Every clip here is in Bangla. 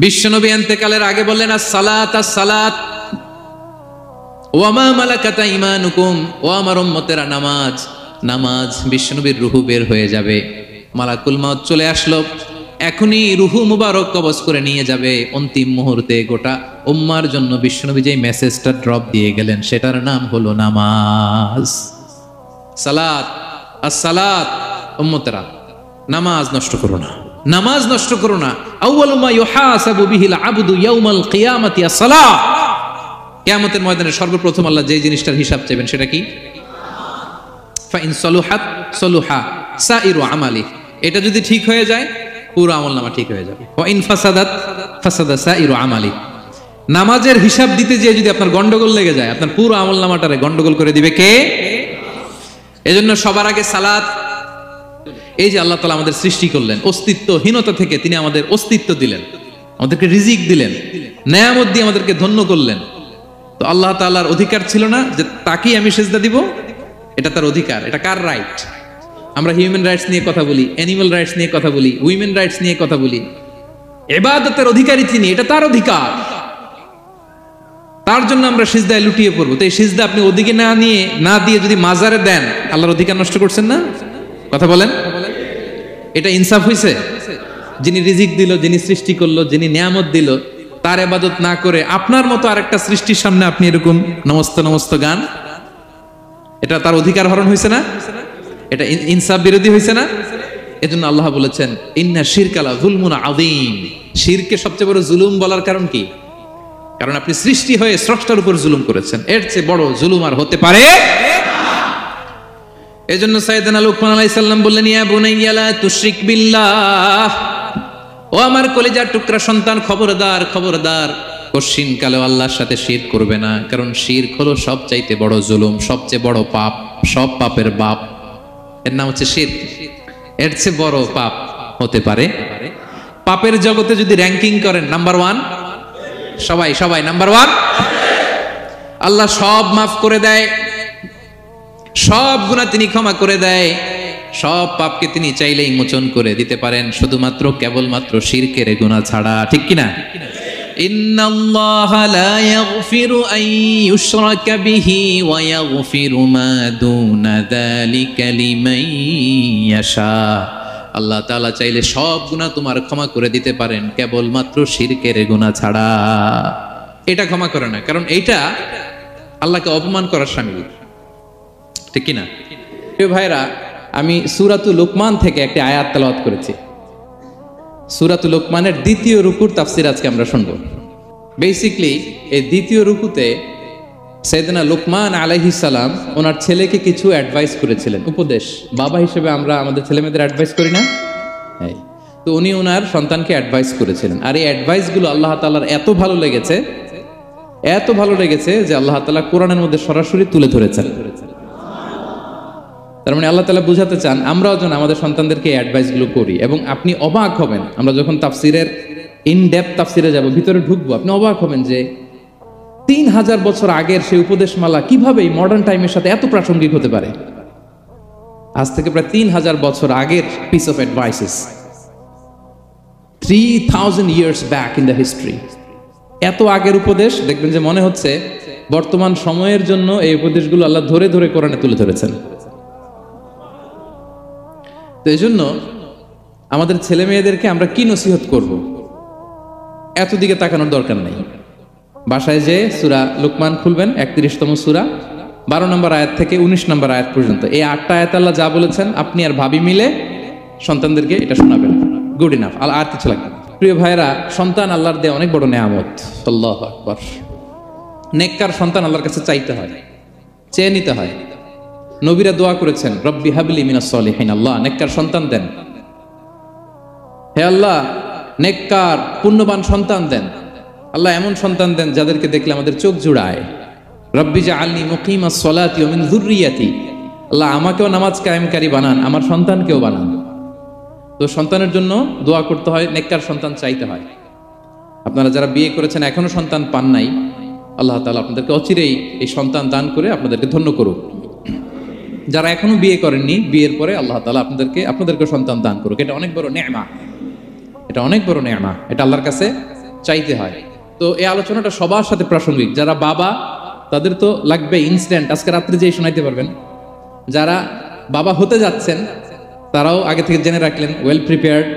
বিশ্বনবী ইন্তেকালের আগে বললেন as-সালাত as-সালাত ওয়া মা মালাকাত আইমানুকুম, ও আমার উম্মতেরা নামাজ নামাজ। বিশ্বনবীর রূহ বের হয়ে যাবে, মালাকুল মাউত চলে আসলো, এখনই রূহ মুবারক কবজ করে নিয়ে যাবে। অন্তিম মুহূর্তে গোটা উম্মার জন্য বিশ্বনবী যে মেসেজটা ড্রপ দিয়ে গেলেন সেটার নাম হলো নামাজ। সালাত as-সালাত, উম্মতেরা নামাজ নষ্ট করো না, নামাজ নষ্ট করো না। আউয়ালু মা ইউহাসাবু বিহিল আবদু ইয়াউমাল কিয়ামাতি as-সালাহ। কিয়ামতের ময়দানে সর্বপ্রথম আল্লাহ যে জিনিসটার হিসাব চাইবেন সেটা কি? ফা ইন সালুহাত সালুহা সাইরু আমালি। এটা যদি ঠিক হয়ে যায় পুরো আমলনামা ঠিক হয়ে যাবে। ওয়া ইন ফাসাদাত ফাসাদা সাইরু আমালি। নামাজের হিসাব দিতে যেয়ে যদি আপনার গন্ডগোল লেগে যায়, আপনার পুরো আমলনামাটারে গন্ডগোল করে দিবে কে? এজন্য সবার আগে সালাত। এই যে আল্লাহ তাআলা আমাদের সৃষ্টি করলেন, অস্তিত্বহীনতা থেকে তিনি আমাদের অস্তিত্ব দিলেন, আমাদেরকে রিজিক দিলেন, নেয়ামত দিয়ে আমাদেরকে ধন্য করলেন। তো আল্লাহ তাআলার অধিকার ছিল না যে তাকেই আমি সিজদা দিব? এটা তার অধিকার। এটা কার রাইট? আমরা হিউম্যান রাইটস নিয়ে কথা বলি, অ্যানিমাল রাইটস নিয়ে কথা বলি, উইমেন রাইটস নিয়ে কথা বলি। ইবাদতের অধিকারী তিনি, এটা তার অধিকার। তার জন্য আমরা সিজদায় লুটিয়ে পড়বো। তো এই সিজদা আপনি ওদিকে না দিয়ে যদি মাজারে দেন, আল্লাহর অধিকার নষ্ট করছেন না? কথা বলেন, এটা ইনসাফ হইছে? যিনি রিজিক দিল, যিনি সৃষ্টি করলো, যিনি নিয়ামত দিল, তার ইবাদত না করে আপনার মতো আরেকটা সৃষ্টির সামনে আপনি এরকম নমস্ত নমস্ত গান, এটা তার অধিকার হরণ হয়েছে না? এটা ইনসাফ বিরোধী হয়েছে না? এজন্য আল্লাহ বলেছেন ইন্না শিরকা লা যুলমুন আযীম। শিরকে সবচেয়ে বড় জুলুম বলার কারণ কি? কারণ আপনি সৃষ্টি হয়ে স্রষ্টার উপর জুলুম করেছেন। এর চেয়ে বড় জুলুম আর হতে পারে না। এজন্য সাইয়েদনা লুকমান আলাইহিস সালাম বললেন, ইয়া বুনাইয়া লা তুশরিক বিল্লাহ। ও আমার কলিজার টুকরা সন্তান, খবরদার খবরদার, কশিন কালেও আল্লাহর সাথে শিরক করবে না। কারণ শিরক হলো সবচাইতে বড় জুলুম, সবচেয়ে বড় পাপ, সব পাপের বাপ। এর নাম হচ্ছে শিরক। এর চেয়ে বড় পাপ হতে পারে? পাপের জগতে যদি র্যাঙ্কিং করেন নাম্বার 1, সবাই সবাই নাম্বার 1। আল্লাহ সব মাফ করে দেয়, সব গুনাহ তিনি ক্ষমা করে দেয়, সব পাপকে তিনি চাইলেই মোচন করে দিতে পারেন, শুধুমাত্র কেবলমাত্র শিরকের গুনাহ ছাড়া। ঠিক কিনা? ইন্নাল্লাহা লা ইয়াগফিরু আন ইউশরাকা বিহি ওয়া ইয়াগফিরু মা দুনা যালিকা লিমান ইয়াশা। আল্লাহ তাআলা চাইলে সব গুনাহ তোমার ক্ষমা করে দিতে পারেন, কেবলমাত্র শিরকের গুনাহ ছাড়া। এটা ক্ষমা করে না, কারণ এইটা আল্লাহকে অপমান করার শামিল। ঠিক কিনা? প্রিয় ভাইরা, আমি সূরাতুল লুকমান থেকে একটি আয়াত তেলাওয়াত করেছি। সূরাতুল লুকমানের দ্বিতীয় রুকুর তাফসীর আজকে আমরা শুনবো। বেসিক্যালি এই দ্বিতীয় রুকুতে সাইয়েদনা লুকমান আলাইহিস সালাম ওনার ছেলেকে কিছু অ্যাডভাইস করেছিলেন, উপদেশ। বাবা হিসেবে আমরা আমাদের ছেলেমেয়েদের অ্যাডভাইস করি না? তো উনি ওনার সন্তানকে অ্যাডভাইস করেছিলেন। আর এই অ্যাডভাইসগুলো আল্লাহ তাআলার এত ভালো লেগেছে, এত ভালো লেগেছে যে আল্লাহ তাআলা কোরআনের মধ্যে সরাসরি তুলে ধরেছেন। তার মানে আল্লাহ তাআলা বুঝাতে চান আমরাও যেন আমাদের সন্তানদেরকে অ্যাডভাইসগুলো করি। এবং আপনি অবাক হবেন, আমরা যখন তাফসিরের ইন ডেপথ তাফসিরে যাব, ভিতরে ঢুকবো, আপনি অবাক হবেন যে 3000 বছর আগের সেই উপদেশমালা কিভাবে এই মডার্ন টাইমের সাথে এত প্রাসঙ্গিক হতে পারে। আজ থেকে প্রায় 3000 বছর আগের piece of advises, 3000 years back in the history. এত আগের উপদেশ, দেখবেন যে মনে হচ্ছে বর্তমান সময়ের জন্য এই উপদেশগুলো আল্লাহ ধরে ধরে কোরআনে তুলে ধরেছেন। তো এই জন্য আমাদের ছেলে মেয়েদেরকে আমরা কি নসিহত করব, এত দিকে তাকানোর দরকার নেই। বাসায় যে সূরা লুকমান খুলবেন, 31তম সূরা, 12 নম্বর আয়াত থেকে 19 নম্বর আয়াত পর্যন্ত, এই 8টা আয়াত আল্লাহ যা বলেছেন আপনি আর ভাবি মিলে সন্তানদেরকে এটা শোনাবেন। গুড ইনাফ, আর কিছু লাগবে না। প্রিয় ভাইরা, সন্তান আল্লাহর দেয়া অনেক বড় নেয়ামত। আল্লাহু আকবার। নেককার সন্তান আল্লাহর কাছে চাইতে হয়, চেয়ে নিতে হয়। নবীরা দোয়া করেছেন, রব্বি হাবলি মিনাস সলিহিন, আল্লাহ নেককার সন্তান দেন, হে আল্লাহ নেককার পুণ্যবান সন্তান দেন, আল্লাহ এমন সন্তান দেন যাদেরকে দেখলে আমাদের চোখ জুড়ায়। রব্বি জাআলনি মুকিমাস সলাতি ওয়া মিন যুররিয়াতি, আল্লাহ আমাকেও নামাজ কায়েমকারী বানান, আমার সন্তানকেও বানান। তো সন্তানের জন্য দোয়া করতে হয়, নেককার সন্তান চাইতে হয়। আপনারা যারা বিয়ে করেছেন এখনো সন্তান পান নাই, আল্লাহ তাআলা আপনাদেরকে অচিরেই এই সন্তান দান করে আপনাদেরকে ধন্য করুক। যারা এখনো বিয়ে করেননি, বিয়ের পরে আল্লাহ তাআলা আপনাদেরকে সন্তান দান করুক। এটা অনেক বড় নেয়ামত, এটা অনেক বড় নেয়ামত। এটা আল্লাহর কাছে চাইতে হয়। তো এই আলোচনাটা সবার সাথে প্রাসঙ্গিক। যারা বাবা তাদের তো লাগবে ইনস্ট্যান্ট, আজকে রাত্রে যেই শোনাইতে পারবেন। যারা বাবা হতে যাচ্ছেন তারাও আগে থেকে জেনে রাখলেন, ওয়েল প্রিপেয়ার্ড।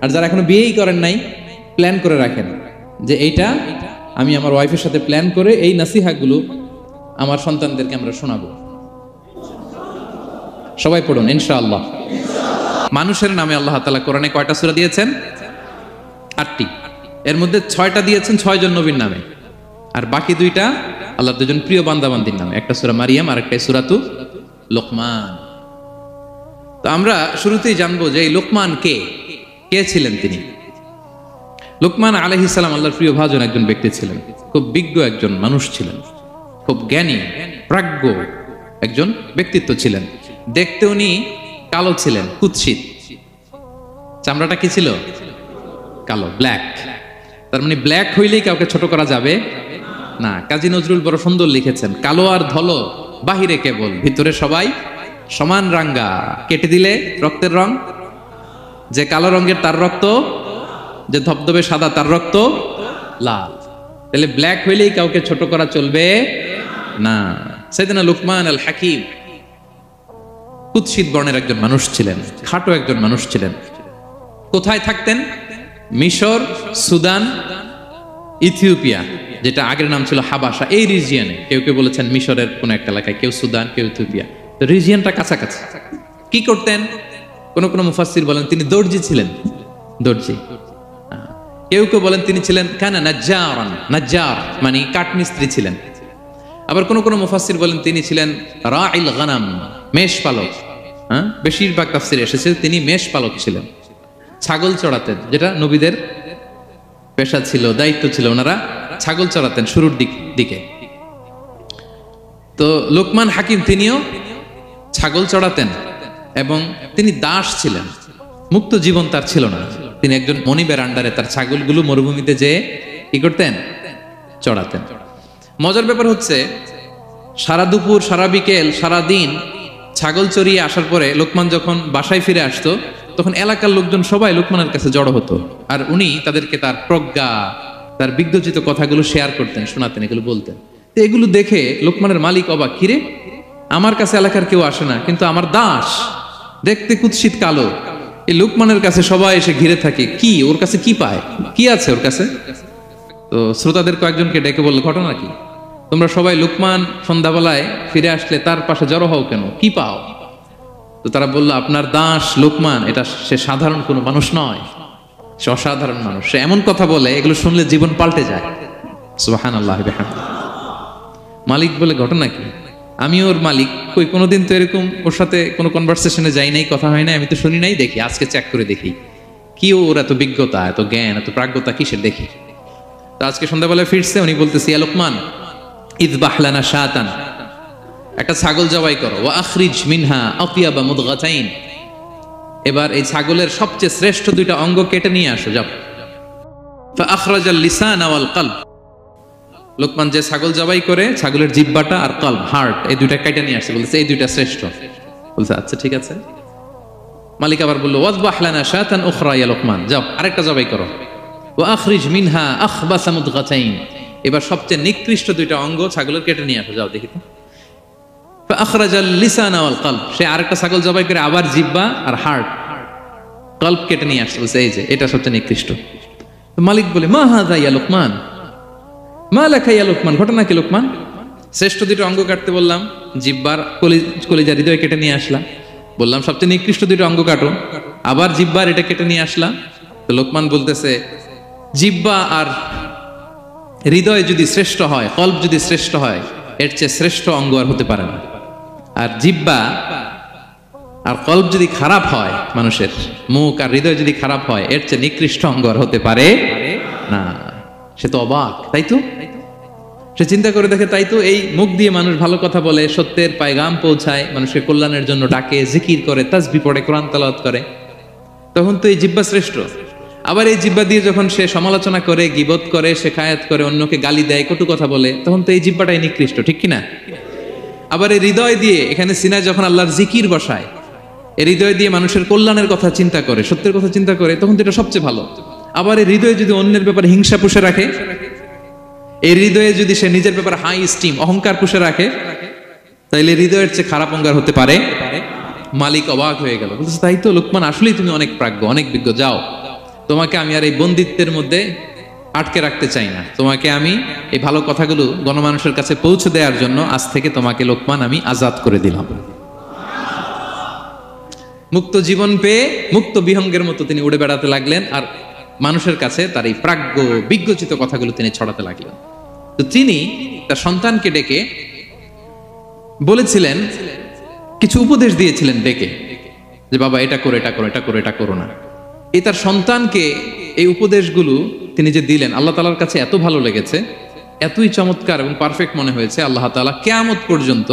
আর যারা এখনো বিয়েই করেন নাই, প্ল্যান করে রাখেন যে এইটা আমি আমার ওয়াইফের সাথে প্ল্যান করে এই নাসিহাগুলো আমার সন্তানদেরকে আমরা শোনাবো। সবাই পড়ুন ইনশাআল্লাহ। মানুষের নামে আল্লাহ তাআলা কোরআনে কয়টা সূরা দিয়েছেন? 8টি। এর মধ্যে 6টা দিয়েছেন 6 জন নবীর নামে, আর বাকি 2টা আল্লাহর 2জন প্রিয় বান্দাবান্দির নামে। একটা সূরা মারিয়াম আর একটা সূরাতু লোকমান। তো আমরা শুরুতেই জানবো যে এই লোকমান কে ছিলেন তিনি। লোকমান আলাইহিস সালাম আল্লাহর প্রিয় ভাজন একজন ব্যক্তি ছিলেন, খুব বিজ্ঞ একজন মানুষ ছিলেন, খুব জ্ঞানী প্রাজ্ঞ একজন ব্যক্তিত্ব ছিলেন। দেখতে উনি কালো ছিলেন, কুৎসিত। চামড়াটা কি ছিল? কালো, ব্ল্যাক। তার মানে ব্ল্যাক হইলেই কাউকে ছোট করা যাবে না। কাজী নজরুল বড় সুন্দর লিখেছেন, কালো আর ধলো বাহিরে কেবল, ভিতরে সবাই সমান রাঙ্গা। কেটে দিলে রক্তের রং, যে কালো রঙের তার রক্ত, যে ধবধবে সাদা তার রক্ত লাল। তাহলে ব্ল্যাক হইলেই কাউকে ছোট করা চলবে না। সাইয়েদনা লুকমান আল হাকিম কুৎসিত বর্ণের একজন মানুষ ছিলেন, খাটো একজন মানুষ ছিলেন। কোথায় থাকতেন? মিশর, সুদান, ইথিওপিয়া, যেটা আগের নাম ছিল হাবাসা, এই রিজিয়নে। কেউ কেউ বলেছেন মিশরের কোন একটা এলাকায়, কেউ সুদান, কেউ ইথিওপিয়া। তো রিজিয়নটা কাছাকাছি। কি করতেন? কোন কোন মুফাসসির বলেন তিনি দর্জি ছিলেন, দর্জি। কেউ কেউ বলেন তিনি ছিলেন কানা নাজ্জারান, নাজ্জার মানে কাঠমিস্ত্রি ছিলেন। আবার কোন কোন মুফাসসির বলেন তিনি ছিলেন রাইল গানাম, মেষ পালক। বেশিরভাগ তাফসিরে এসেছে তিনি মেষ পালক ছিলেন, ছাগল চড়াতেন, যেটা নবীদের পেশা ছিল, দায়িত্ব ছিল। ওনারা ছাগল চড়াতেন শুরুর দিকে। তো লোকমান হাকিম তিনিও ছাগল চড়াতেন এবং তিনি দাস ছিলেন, মুক্ত জীবন তার ছিল না। তিনি একজন মনিবের আন্ডারে তার ছাগলগুলো মরুভূমিতে যেয়ে কি করতেন? চড়াতেন। মজার ব্যাপার হচ্ছে, সারা দুপুর, সারা বিকেল, সারা দিন ছাগল চড়িয়ে আসার পরে লোকমান যখন বাসায় ফিরে আসতো, তখন এলাকার লোকজন সবাই লোকমানের কাছে জড়ো হতো, আর উনি তাদেরকে তার প্রজ্ঞা, তার বিজ্ঞচিত কথাগুলো শেয়ার করতেন, শোনাতেন, এগুলো বলতেন। তো এগুলো দেখে লোকমানের মালিক অবাক, কিরে আমার কাছে এলাকার কেউ আসে না, কিন্তু আমার দাস দেখতে কুৎসিত কালো, এই লোকমানের কাছে সবাই এসে ঘিরে থাকে, কি ওর কাছে কি পায়, কি আছে ওর কাছে? তো শ্রোতাদের কয়েকজনকে ডেকে বলল, ঘটনা কি? তোমরা সবাই লোকমান সন্ধ্যাবেলায় ফিরে আসলে তার পাশে জড়ো হও কেন, কি পাও? তো তারা বলল, আপনার দাস লোকমান, এটা সে সাধারণ কোনো মানুষ নয়, সে অসাধারণ মানুষ। সে এমন কথা বলে, এগুলো শুনলে জীবন পাল্টে যায়। সুবহানাল্লাহ বিহামদিহি। মালিক বলে, ঘটনা কি? আমি ওর মালিক, কই কোনোদিন তো এরকম ওর সাথে কোনো কনভারসেশনে যাই নাই, কথা হয় নাই, আমি তো শুনি নাই, দেখি আজকে চেক করে দেখি কি ওর এত বিজ্ঞতা, এত জ্ঞান, এত প্রাজ্ঞতা কিসের দেখি। তো আজকে সন্ধ্যাবেলায় ফিরছে, উনি বলতেছে, ইয়া লোকমান ইযবাহ লানা শাতান, একটা ছাগল জবাই করো, ওয়া আখরিজ মিনহা আতিয়াবা মুদগাতাইন, এবার এই ছাগলের সবচেয়ে শ্রেষ্ঠ 2টা অঙ্গ কেটে নিয়ে আসো, যাও। ফাআখরাজাল লিসান ওয়াল কলব, লোকমান যে ছাগল জবাই করে ছাগলের জিহ্বাটা আর কলব, হার্ট, এই 2টা কেটে নিয়ে আসছে, বলছে এই 2টা শ্রেষ্ঠ। বলছে আচ্ছা ঠিক আছে। মালিক আবার বলল, ওয়াযবাহ লানা শাতান উখরা ইয়া লোকমান, যাও আরেকটা জবাই করো, ওয়া আখরিজ মিনহা আখবাসা মুদগাতাইন, এবার সবচেয়ে নিকৃষ্ট 2টা অঙ্গ ছাগলের কেটে নিয়ে আসো, যাও দেখি তো। ফাআখরাজাল লিসান ওয়াল কলব, সে আরেকটা ছাগল জবাই করে আবার জিহ্বা আর হার্ট, কলব কেটে নিয়ে আসছে, বলছে এই যে এটা সবচেয়ে নিকৃষ্ট। তো মালিক বলে, মা হাযা ইয়া লোকমান, মা লাকা ইয়া লোকমান, ঘটনা কি লোকমান? শ্রেষ্ঠ 2টা অঙ্গ কাটতে বললাম, জিহ্বার কলিজা হৃদয় কেটে নিয়ে আসলাম, বললাম সবচেয়ে নিকৃষ্ট 2টা অঙ্গ কাটো, আবার জিহ্বার এটা কেটে নিয়ে আসলাম। তো লোকমান বলতেছে, জিহ্বা আর হৃদয় যদি শ্রেষ্ঠ হয়, কলব যদি শ্রেষ্ঠ হয়, এর চেয়ে শ্রেষ্ঠ অঙ্গ আর হতে পারে না। আর জিহ্বা আর কলব যদি খারাপ হয়, মানুষের মুখ আর হৃদয় যদি খারাপ হয়, এর চেয়ে নিকৃষ্ট অঙ্গ আর হতে পারে না। সে তো অবাক, তাই তো? সে চিন্তা করে দেখে, তাই তো এই মুখ দিয়ে মানুষ ভালো কথা বলে, সত্যের পায়গাম পৌঁছায়, মানুষের কল্যাণের জন্য ডাকে, জিকির করে, তাসবিহ পড়ে, কোরআন তেলাওয়াত করে, তখন তো এই জিহ্বা শ্রেষ্ঠ। আবার এই জিহ্বা দিয়ে যখন সে সমালোচনা করে, গীবত করে, শেখায়াত করে, অন্যকে গালি দেয়, কটু কথা বলে, তখন তো এই জিহ্বাটাই নিকৃষ্ট, ঠিক কিনা? আবার এই হৃদয় দিয়ে, এখানে সিনায় যখন আল্লাহর জিকির বসায়, এই হৃদয় দিয়ে মানুষের কল্যাণের কথা চিন্তা করে, সত্যের কথা চিন্তা করে, তখন তো এটা সবচেয়ে ভালো। আবার এই হৃদয়ে যদি অন্যের ব্যাপারে হিংসা পুষে রাখে, এই হৃদয়ে যদি সে নিজের ব্যাপারে হাই স্টিম অহংকার পুষে রাখে, তাইলে হৃদয়ের চেয়ে খারাপ অহংকার হতে পারে? মালিক অবাক হয়ে গেল, বলতেছে তাই তো লোকমান, আসলেই তুমি অনেক প্রাজ্ঞ, অনেক বিজ্ঞ, যাও, তোমাকে আমি আর এই বন্দিত্বের মধ্যে আটকে রাখতে চাই না, তোমাকে আমি এই ভালো কথাগুলো গণমানুষের কাছে পৌঁছে দেওয়ার জন্য আজ থেকে তোমাকে লোকমান আমি আজাদ করে দিলাম। মুক্ত জীবন পেয়ে মুক্ত বিহঙ্গের মতো তিনি উড়ে বেড়াতে লাগলেন, আর মানুষের কাছে তার এই প্রাজ্ঞ বিজ্ঞচিত কথাগুলো তিনি ছড়াতে লাগলেন। তো তিনি তার সন্তানকে ডেকে বলেছিলেন, কিছু উপদেশ দিয়েছিলেন ডেকে, যে বাবা এটা করো, এটা করো, এটা করো, এটা করো না। এই তার সন্তানকে এই উপদেশগুলো তিনি যে দিলেন, আল্লাহ তাআলার কাছে এত ভালো লেগেছে, এতই চমৎকার এবং পারফেক্ট মনে হয়েছে, আল্লাহ তাআলা কিয়ামত পর্যন্ত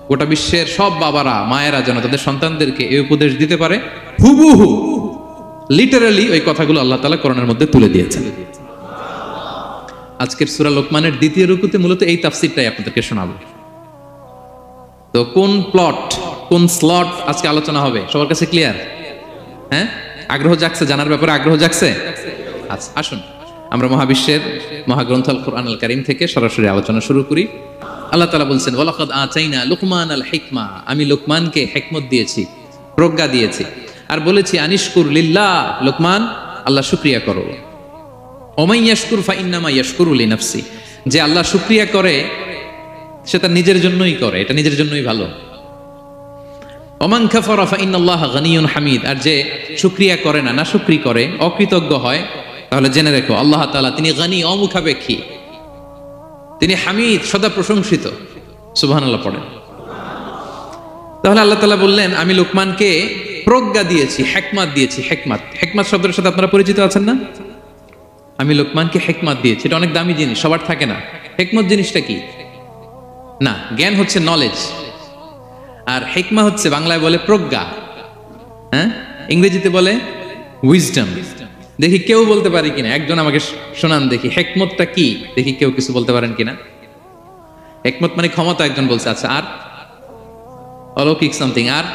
গোটা বিশ্বের সব বাবারা মায়েরা যেন তাদের সন্তানদেরকে এই উপদেশ দিতে পারে, হুবহু লিটারালি ওই কথাগুলো আল্লাহ তাআলা কোরআনের মধ্যে তুলে দিয়েছেন। আজকের সূরা লোকমানের দ্বিতীয় রুকুতে মূলত এই তাফসীরটাই আপনাদেরকে শোনাবো। তো কোন প্লট, কোন স্লট আজকে আলোচনা হবে সবার কাছে ক্লিয়ার? হ্যাঁ, আগ্রহ জাগছে, জানার ব্যাপারে আগ্রহ জাগছে? আচ্ছা, আসুন আমরা মহাবিশ্বের মহাগ্রন্থ আল কুরআন আল কারীম থেকে সরাসরি আলোচনা শুরু করি। আল্লাহ তাআলা বলছেন, ওয়ালাকাদ আতাইনা লুকমানাল হিকমা, আমি লোকমানকে হিকমত দিয়েছি, প্রজ্ঞা দিয়েছি, আর বলেছি আনিশকুর লিল্লাহ, লোকমান আল্লাহ শুকরিয়া করো। ওমাই ইয়াশকুর ফাইন্নামা ইয়াশকুরু লিনাফসি, যে আল্লাহ শুকরিয়া করে সে তার নিজের জন্যই করে, এটা নিজের জন্যই ভালো। ওমান কাফারা ফাইন্নাল্লাহা গানিয়ুন হামিদ, আর যে শুকরিয়া করে না, না শুকরি করে, অকৃতজ্ঞ হয়, তাহলে জেনে রেখো আল্লাহ তাআলা তিনি গানি, অমুখাপেক্ষী, তিনি হামিদ, সদা প্রশংসিত। সুবহানাল্লাহ পড়েন। তাহলে আল্লাহ তাআলা বললেন, আমি লোকমানকে প্রজ্ঞা দিয়েছি, হিকমত দিয়েছি। হিকমত, হিকমত শব্দের সাথে আপনারা পরিচিত আছেন না? আমি লোকমানকে হিকমত দিয়েছি, এটা অনেক দামি জিনিস, সবার থাকে না। হিকমত জিনিসটা কি? না, জ্ঞান হচ্ছে নলেজ, আর হিকমা হচ্ছে বাংলায় বলে প্রজ্ঞা, হ্যাঁ, ইংরেজিতে বলে উইজডম। দেখি কেউ বলতে পারে কিনা, একজন আমাকে শোনান দেখি হিকমতটা কি, দেখি কেউ কিছু বলতে পারেন কিনা। হিকমত মানে ক্ষমতা, একজন বলছে। আচ্ছা, আর অলৌকিক সামথিং, আর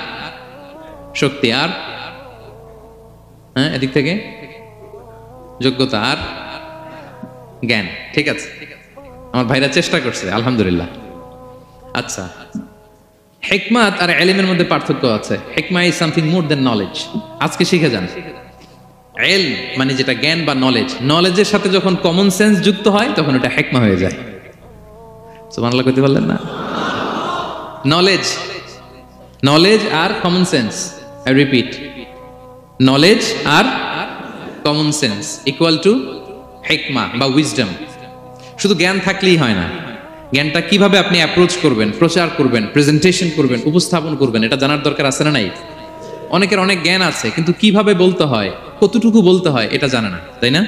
শক্তি, আর হ্যাঁ এদিক থেকে যোগ্যতা, আর জ্ঞান। ঠিক আছে, আমার ভাইরা চেষ্টা করছে, আলহামদুলিল্লাহ। আচ্ছা, হিকমত আর ইলমের মধ্যে পার্থক্য আছে। হিকমা is something more than knowledge. আজকে শিখে যান, ইলম মানে যেটা জ্ঞান বা নলেজ, নলেজের সাথে যখন কমন সেন্স যুক্ত হয় তখন এটা হিকমা হয়ে যায়। সুবহানাল্লাহ কইতে পারলেন না? নলেজ, নলেজ আর common sense, I repeat, knowledge আর কমন সেন্স ইকুয়াল টু হিকমা বা উইজডম। শুধু জ্ঞান থাকলেই হয় না, জ্ঞানটা কিভাবে আপনি অ্যাপ্রোচ করবেন, প্রচার করবেন, প্রেজেন্টেশন করবেন, উপস্থাপন করবেন, এটা জানার দরকার আছে না নাই? অনেকের অনেক জ্ঞান আছে, কিন্তু কিভাবে বলতে হয়, কতটুকু বলতে হয় এটা জানে না, তাই না?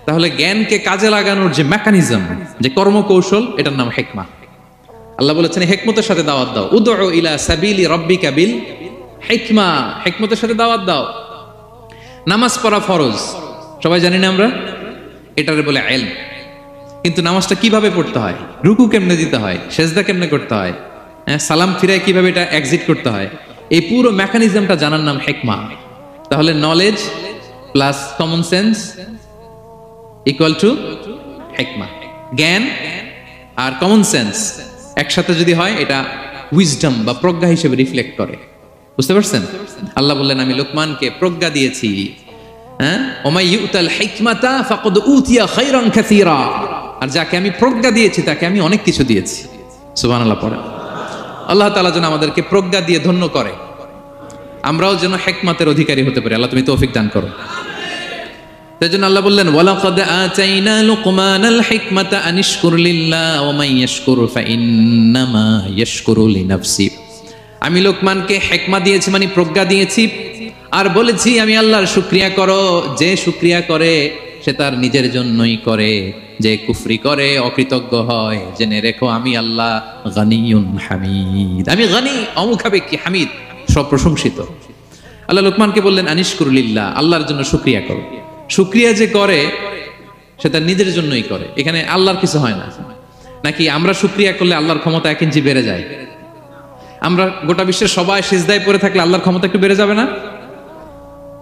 তাহলে জ্ঞানকে কাজে লাগানোর যে মেকানিজম, যে কর্মকৌশল, এটার নাম হিকমা। আল্লাহ বলেছেন হিকমতের সাথে দাওয়াত দাও, উদউ ইলা সাবিলি রাব্বিকা বিল হিকমা, হিকমতের সাথে দাওয়াত দাও। নামাজ পড়া ফরজ, সবাই জানি না আমরা, এটারে বলে ইলম। কিন্তু নামাজটা কিভাবে পড়তে হয়, রুকু কেমনে দিতে হয়, সেজদা কেমনে করতে হয়, সালাম ফিরায় কিভাবে এটা এক্সিট করতে হয়, এই পুরো মেকানিজমটা জানার নাম হিকমা। তাহলে knowledge plus common sense equal to হিকমা। জ্ঞান আর কমন সেন্স একসাথে যদি হয় এটা উইজডম বা প্রজ্ঞা হিসেবে রিফ্লেক্ট করে। বুঝতে পারছেন? আল্লাহ বললেন আমি লোকমানকে প্রজ্ঞা দিয়েছি। হ্যাঁ, ওমাই ইউতাল হিকমাতা ফাকাদ উতিয়া খায়রান কাসীরা, আর যাকে আমি প্রজ্ঞা দিয়েছি তাকে আমি অনেক কিছু দিয়েছি। সুবহানাল্লাহ পড়ে। আল্লাহ তাআলা যেন আমাদেরকে প্রজ্ঞা দিয়ে ধন্য করে, আমরাও যেন হিকমতের অধিকারী হতে পারি। আল্লাহ তুমি তৌফিক দান করো। তাই জন্য আল্লাহ বললেন ওয়ালাকাদ আতাইনা লুকমানাল হিকমাতা আনিশকুর লিল্লাহ ওয়া মান ইয়াশকুর ফাইন্নামা ইয়াশকুরু লিনাফসি। আমি লোকমানকে হিকমা দিয়েছি মানে প্রজ্ঞা দিয়েছি, আর বলেছি আমি আল্লাহর শুকরিয়া করো। যে শুকরিয়া করে সে তার নিজের জন্যই করে, যে কুফরি করে, অকৃতজ্ঞ হয়, জেনে রেখো আমি আল্লাহ গানিয়ুন হামিদ, আমি গানি, অমুখাপেক্ষী, হামিদ, সব প্রশংসিত। আল্লাহ লোকমানকে বললেন আনিশকুর লিল্লাহ, আল্লাহর জন্য শুকরিয়া করো। শুকরিয়া যে করে সে তার নিজের জন্যই করে, এখানে আল্লাহর কিছু হয় না। নাকি আমরা শুকরিয়া করলে আল্লাহর ক্ষমতা 1 ইঞ্চি বেড়ে যায়? আমরা গোটা বিশ্বের সবাই সিজদায় পড়ে থাকলে আল্লাহর ক্ষমতা একটু বেড়ে যাবে না?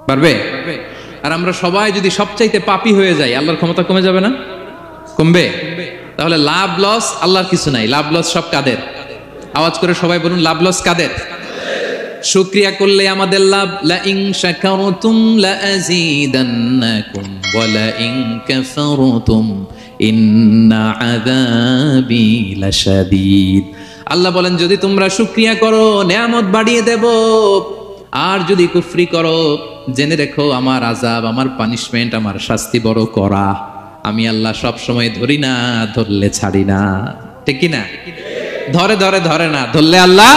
পারবে? আর আমরা সবাই যদি সবচাইতে পাপী হয়ে যাই, আল্লাহর ক্ষমতা কমে যাবে না? কমবে? তাহলে লাভ লস আল্লাহর কিছু নাই, লাভ লস সব কাদের? আওয়াজ করে সবাই বলুন, লাভ লস কাদের? শুকরিয়া করলে আমাদের লাভ। লা ইন শাকারতুম লা আযীদান্নাকুম ওয়া লা ইন কাফারতুম ইন্না আযাবি লাশাদীদ। আল্লাহ বলেন, যদি তোমরা শুকরিয়া করো নেয়ামত বাড়িয়ে দেব, আর যদি কুফরি করো জেনে রেখো আমার আযাব, আমার পানিশমেন্ট, আমার শাস্তি বড় কড়া। আমি আল্লাহ সব সময় ধরি না, ধরলে ছাড়ি না। ঠিক কি না? ধরে ধরে ধরে না, ধরলে আল্লাহ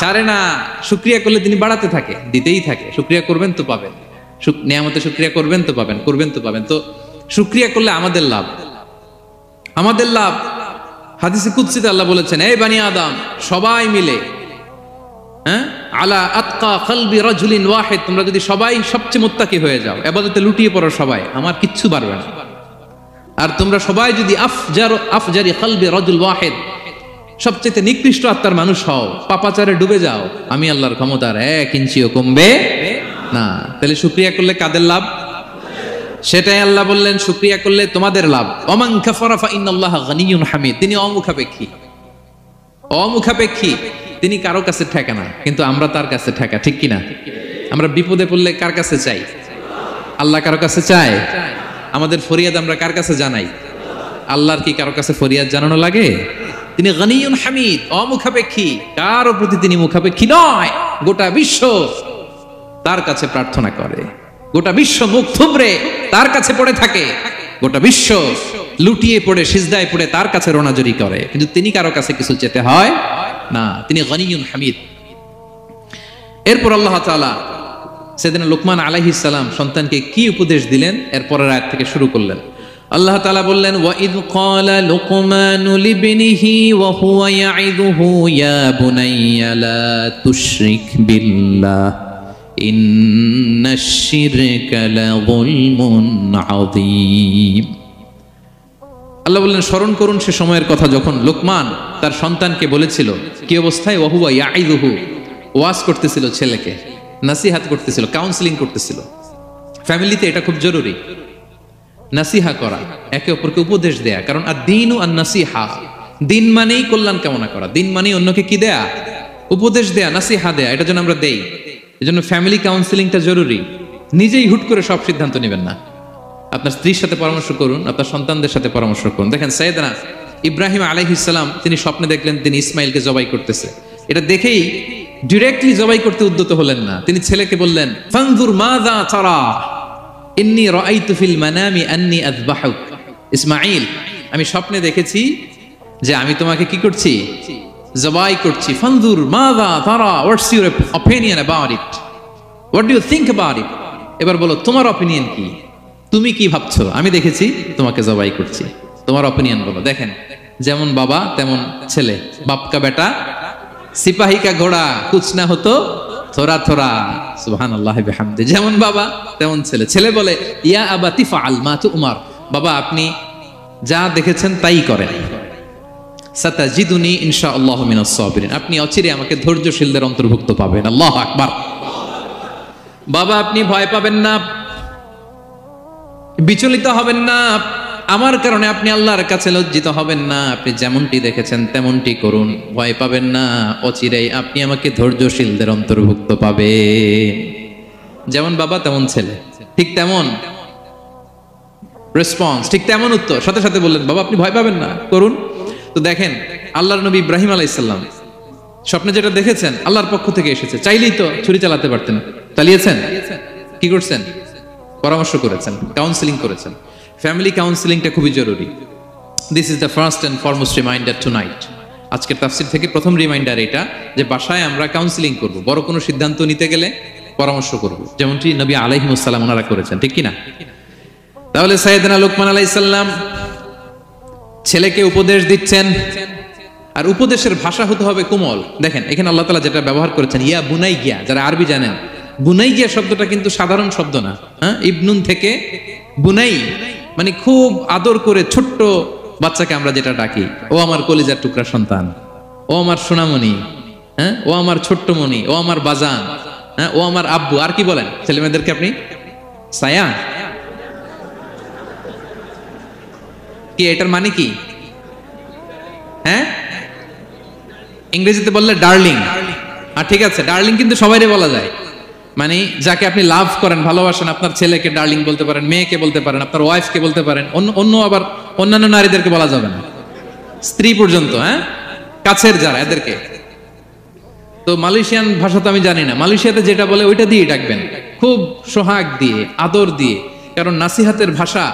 ছাড়ে না। শুকরিয়া করলে তিনি বাড়াতে থাকে, দিতেই থাকে। শুকরিয়া করবেন তো পাবেন, নিয়ামতে শুকরিয়া করবেন তো পাবেন, করবেন তো পাবেন। তো শুকরিয়া করলে আমাদের লাভ, আমাদের লাভ। হাদিসে কুদসিতে আল্লাহ বলেছেন, এই বানি আদম সবাই মিলে, আলা আতকা কলবি রাজুলিন ওয়াহিদ, তোমরা যদি সবাই সবচেয়ে মুত্তাকি হয়ে যাও, ইবাদতে লুটিয়ে পড়ো সবাই, আমার কিচ্ছু পারবে না। আর তোমরা সবাই যদি আফজারি কলবি রাজুল ওয়াহিদ, সবচেয়ে নিকৃষ্ট আত্মার মানুষ হও, পাপাচারে ডুবে যাও, আমি আল্লাহর ক্ষমতার 1 ইঞ্চিও কমবে না। তাহলে শুকরিয়া করলে কাদের লাভ? সেটাই আল্লাহ বললেন, শুকরিয়া করলে তোমাদের লাভ। ওমান কাফারা ফা ইন্নাল্লাহা গানিয়্যুন হামিদ। তিনি অমুখাপেক্ষী, অমুখাপেক্ষী, তিনি কারো কাছে ঠেকা না, কিন্তু আমরা তার কাছে ঠেকা। ঠিক কিনা? আমরা বিপদে পড়লে কার কাছে চাই? আল্লাহ কারো কাছে চায়? আমাদের ফরিয়াদ আমরা কার কাছে জানাই? আল্লাহর কি কারো কাছে ফরিয়াদ জানানো লাগে? তিনি গানিয়্যুন হামিদ, অমুখাপেক্ষী, কারো প্রতি তিনি মুখাপেক্ষী নয়। গোটা বিশ্ব তার কাছে প্রার্থনা করে, গোটা বিশ্ব মুখ থুবড়ে তার কাছে পড়ে থাকে, গোটা বিশ্ব লুটিয়ে পড়ে সিজদায় পড়ে তার কাছে রোনাজরি করে, কিন্তু তিনি কারো কাছে কিছু চেতে হয় না। তিনি গানিয়্যুন হামিদ। এরপর আল্লাহ তাআলা সাইয়েদনা লুকমান আলাইহিস সালাম সন্তানকে কি উপদেশ দিলেন এর পরের আয়াত থেকে শুরু করলেন। আল্লাহ তাআলা বললেন, ওয়া ইয ক্বালা লুকমানু লিবনিহি ওয়া হুয়া ইয়াইযুহু ইয়া বুনাইয়া লা তুশরিক বিল্লাহ ইন্নাশ শিরকা লাযুলমুন আযীম। আল্লাহ বললেন, স্মরণ করুন সে সময়ের কথা যখন লোকমান তার সন্তানকে বলেছিল, কি অবস্থায়? ওয়া হুয়া ইয়াইযুহু, ওয়াজ করতেছিল, ছেলেকে নাসিহাত করতেছিল, কাউন্সেলিং করতেছিল। ফ্যামিলিতে এটা খুব জরুরি, নাসিহা করা, একে অপরকে উপদেশ দেয়া। কারণ আদ-দীনু আন-নাসিহা, দিন মানেই কল্যাণ কামনা করা, দিন মানেই অন্যকে কি দেয়া? উপদেশ দেয়া, নাসিহা দেয়া। এটা যেন আমরা দেই। এজন্য ফ্যামিলি কাউন্সেলিংটা জরুরি। নিজেই হুট করে সব সিদ্ধান্ত নেবেন না। আপনার স্ত্রীর সাথে পরামর্শ করুন, আপনার সন্তানদের সাথে পরামর্শ করুন। দেখেন সাইয়েদনা ইব্রাহিম আলাইহিস সালাম তিনি স্বপ্নে দেখলেন তিনি ইসমাইলকে জবাই করতেছে। এটা দেখেই ডিরেক্টলি জবাই করতে উদ্যত হলেন না, তিনি ছেলেকে বললেন, ফানজুর মাযা তারা ইন্নী রাআইতু ফিল মানামি আন্নী আযবাহুক। ইসমাইল, আমি স্বপ্নে দেখেছি যে আমি তোমাকে কি করছি? জবাই করছি। ফানজুর মাযা তারা, what's your opinion about it, what do you think about it. এবার বলো তোমার অপিনিয়ন কি, তুমি কি ভাবছো? আমি দেখেছি তোমাকে জবাই করছি, তোমার অপিনিয়ন বলো। দেখেন, যেমন বাবা তেমন ছেলে, বাপ কা বেটা সিপাহী কা ঘোড়া কুছ না হতো থোড়া থোড়া, সুবহানাল্লাহি বিহামদি। যেমন বাবা তেমন ছেলে। ছেলে বলে, ইয়া আবাতি ফাআল মা তুমার, বাবা আপনি যা দেখেছেন তাই করেন। সাতাজিদুনি ইনশাআল্লাহু মিনাস সাবিরিন, আপনি অচিরে আমাকে ধৈর্যশীলদের অন্তর্ভুক্ত পাবেন। আল্লাহু আকবার। বাবা আপনি ভয় পাবেন না, বিচলিত হবেন না, আমার কারণে আপনি আল্লাহর কাছে লজ্জিত হবেন না। আপনি যেমনটি দেখেছেন তেমনটি করুন, ভয় পাবেন না, অচিরেই আপনি আমাকে ধৈর্যশীলদের অন্তর্ভুক্ত পাবেন। যেমন বাবা তেমন ছেলে, ঠিক তেমন রেসপন্স, ঠিক তেমন উত্তর। সাথে সাথে বললেন, বাবা আপনি ভয় পাবেন না, করুন। তো দেখেন আল্লাহর নবী ইব্রাহিম আলাইহিস সালাম স্বপ্নে যেটা দেখেছেন আল্লাহর পক্ষ থেকে এসেছে, চাইলেই তো ছুরি চালাতে পারতেন, চালিয়েছেন। কি করছেন? পরামর্শ করেছেন, কাউন্সেলিং করেছেন। ফ্যামিলি কাউন্সেলিংটা খুবই জরুরি। This is the first and foremost reminder tonight. আজকের তাফসীর থেকে প্রথম রিমাইন্ডার এটা যে বাসায় আমরা কাউন্সেলিং করব, বড় কোনো সিদ্ধান্ত নিতে গেলে পরামর্শ করব, যেমনটি নবী আলাইহিস সালাম ওনারা করেছেন। ঠিক কি না? তাহলে সাইয়েদনা লুকমান আলাইহিস সালাম ছেলেকে উপদেশ দিচ্ছেন, আর উপদেশের ভাষা হতে হবে কোমল। দেখেন এখানে আল্লাহ তাআলা যেটা ব্যবহার করেছেন, ইয়া বুনাইয়া, যারা আরবি জানেন, বুনাইয়া শব্দটা কিন্তু সাধারণ শব্দ না। হ্যাঁ, ইবনুন থেকে বুনাই মানে খুব আদর করে ছোট্ট বাচ্চাকে আমরা যেটা ডাকি, ও আমার কলিজার টুকরা সন্তান, ও আমার সোনামণি, হ্যাঁ, ও আমার ছোট্ট মণি, ও আমার বাজান, হ্যাঁ, ও আমার আব্বু। আর কি বলেন ছেলে মেয়েদেরকে আপনি? ছায়া কি, এটার মানে কি? হ্যাঁ, ইংরেজিতে বললে ডার্লিং। আর ঠিক আছে, ডার্লিং কিন্তু সবাইরে বলা যায়, মানে যাকে আপনি লাভ করেন, ভালোবাসেন, আপনার ছেলেকে ডার্লিং বলতে পারেন, মেয়েকে বলতে পারেন, আপনার ওয়াইফকে বলতে পারেন, অন্য আবার অন্যান্য নারীদেরকে বলা যাবে না, স্ত্রী পর্যন্ত, হ্যাঁ, কাছের যারা, এদেরকে। তো মালয়েশিয়ান ভাষা তো আমি জানি না, মালয়েশিয়াতে যেটা বলে ওইটা দিয়ে ডাকবেন, খুব সোহাগ দিয়ে, আদর দিয়ে, কারণ নাসিহাতের ভাষা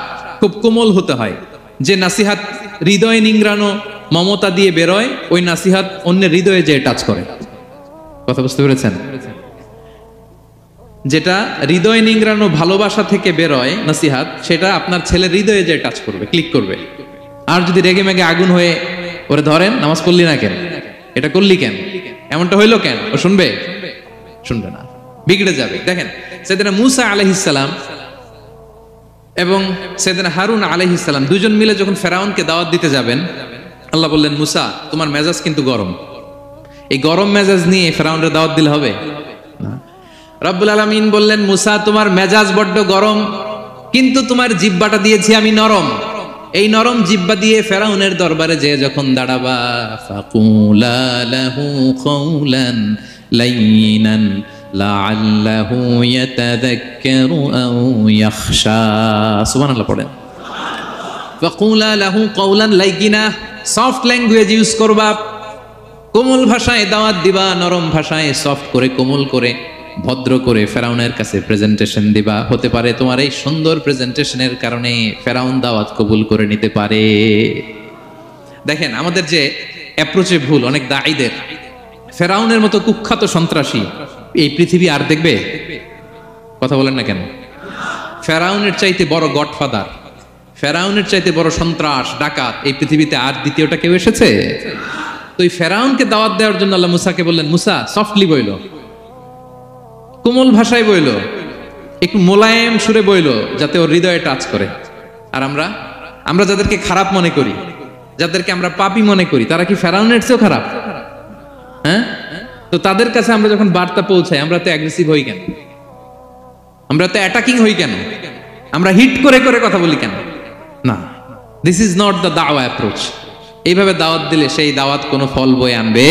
খুব কোমল হতে হয়। যে নাসিহাত হৃদয়ে নিংড়ানো মমতা দিয়ে বেরোয়, ওই নাসিহাত অন্যের হৃদয়ে যে টাচ করে। কথা বুঝতে পেরেছেন? যেটা হৃদয় নিংড়ানো ভালোবাসা থেকে বেরোয় নাসিহাত, সেটা আপনার ছেলের হৃদয়ে যে টাচ করবে, ক্লিক করবে। আর যদি রেগে মেগে আগুন হয়ে ওরে ধরেন, নামাজ পড়লি না কেন, এটা করলি কেন, এমনটা হইলো কেন, ও শুনবে? শুনবে না, বিগড়ে যাবে। দেখেন, সাইয়েদনা মূসা আলাইহিস সালাম এবং সাইয়েদনা হারুন আলাইহিস সালাম দুজন মিলে যখন ফেরাউনকে দাওয়াত দিতে যাবেন, আল্লাহ বললেন, মূসা তোমার মেজাজ কিন্তু গরম, এই গরম মেজাজ নিয়ে ফেরাউনের দাওয়াত দিলে হবে না। রব্বুল আলামিন বললেন, মূসা তোমার মেজাজ বড্ড গরম, কিন্তু তোমার জিহ্বাটা দিয়েছি আমি নরম, এই নরম জিহ্বা দিয়ে ফেরাউনের দরবারে যে যখন দাঁড়াবা, ফাকুলা লাহু কাওলান লাইয়িনান লাআল্লাহু ইয়াতাযাক্কারু আও ইয়াখশা। সুবহানাল্লাহ পড়েন। ফাকুলা লাহু কাওলান লাইয়িনা, সফট ল্যাঙ্গুয়েজ ইউজ করবা, কোমল ভাষায় দাওয়াত দিবা, নরম ভাষায় সফট করে, কোমল করে, ভদ্র করে ফেরাউনের কাছে প্রেজেন্টেশন দিবা। হতে পারে তোমার এই সুন্দর প্রেজেন্টেশনের কারণে ফেরাউন দাওয়াত কবুল করে নিতে পারে। দেখেন, আমাদের যে অ্যাপ্রোচে ভুল অনেক দাঈদের, ফেরাউনের মতো কুখ্যাত সন্ত্রাসী এই পৃথিবী আর দেখবে? কথা বলেন না কেন? ফেরাউনের চাইতে বড় গডফাদার, ফেরাউনের চাইতে বড় সন্ত্রাস, ডাকাত এই পৃথিবীতে আর দ্বিতীয়টা কেউ এসেছে? তো এই ফেরাউনকে দাওয়াত দেওয়ার জন্য আল্লাহ মুসাকে বললেন, মুসা সফটলি বইলো, কোমল ভাষায় বইলো, একটু মোলায়েম সুরে বইলো, যাতে ওর হৃদয়ে টাচ করে। আর আমরা যাদেরকে খারাপ মনে করি, যাদেরকে আমরা পাপী মনে করি, তারা কি ফেরাউনের চেয়েও খারাপ? হ্যাঁ, তো তাদের কাছে আমরা যখন বার্তা পৌঁছাই, আমরা তো অ্যাগ্রেসিভ হই কেন, আমরা তো অ্যাটাকিং হই কেন, আমরা হিট করে করে কথা বলি কেন? না, দিস ইজ নট দ্য দাওয়া অ্যাপ্রোচ। এইভাবে দাওয়াত দিলে সেই দাওয়াত কোনো ফল বয়ে আনবে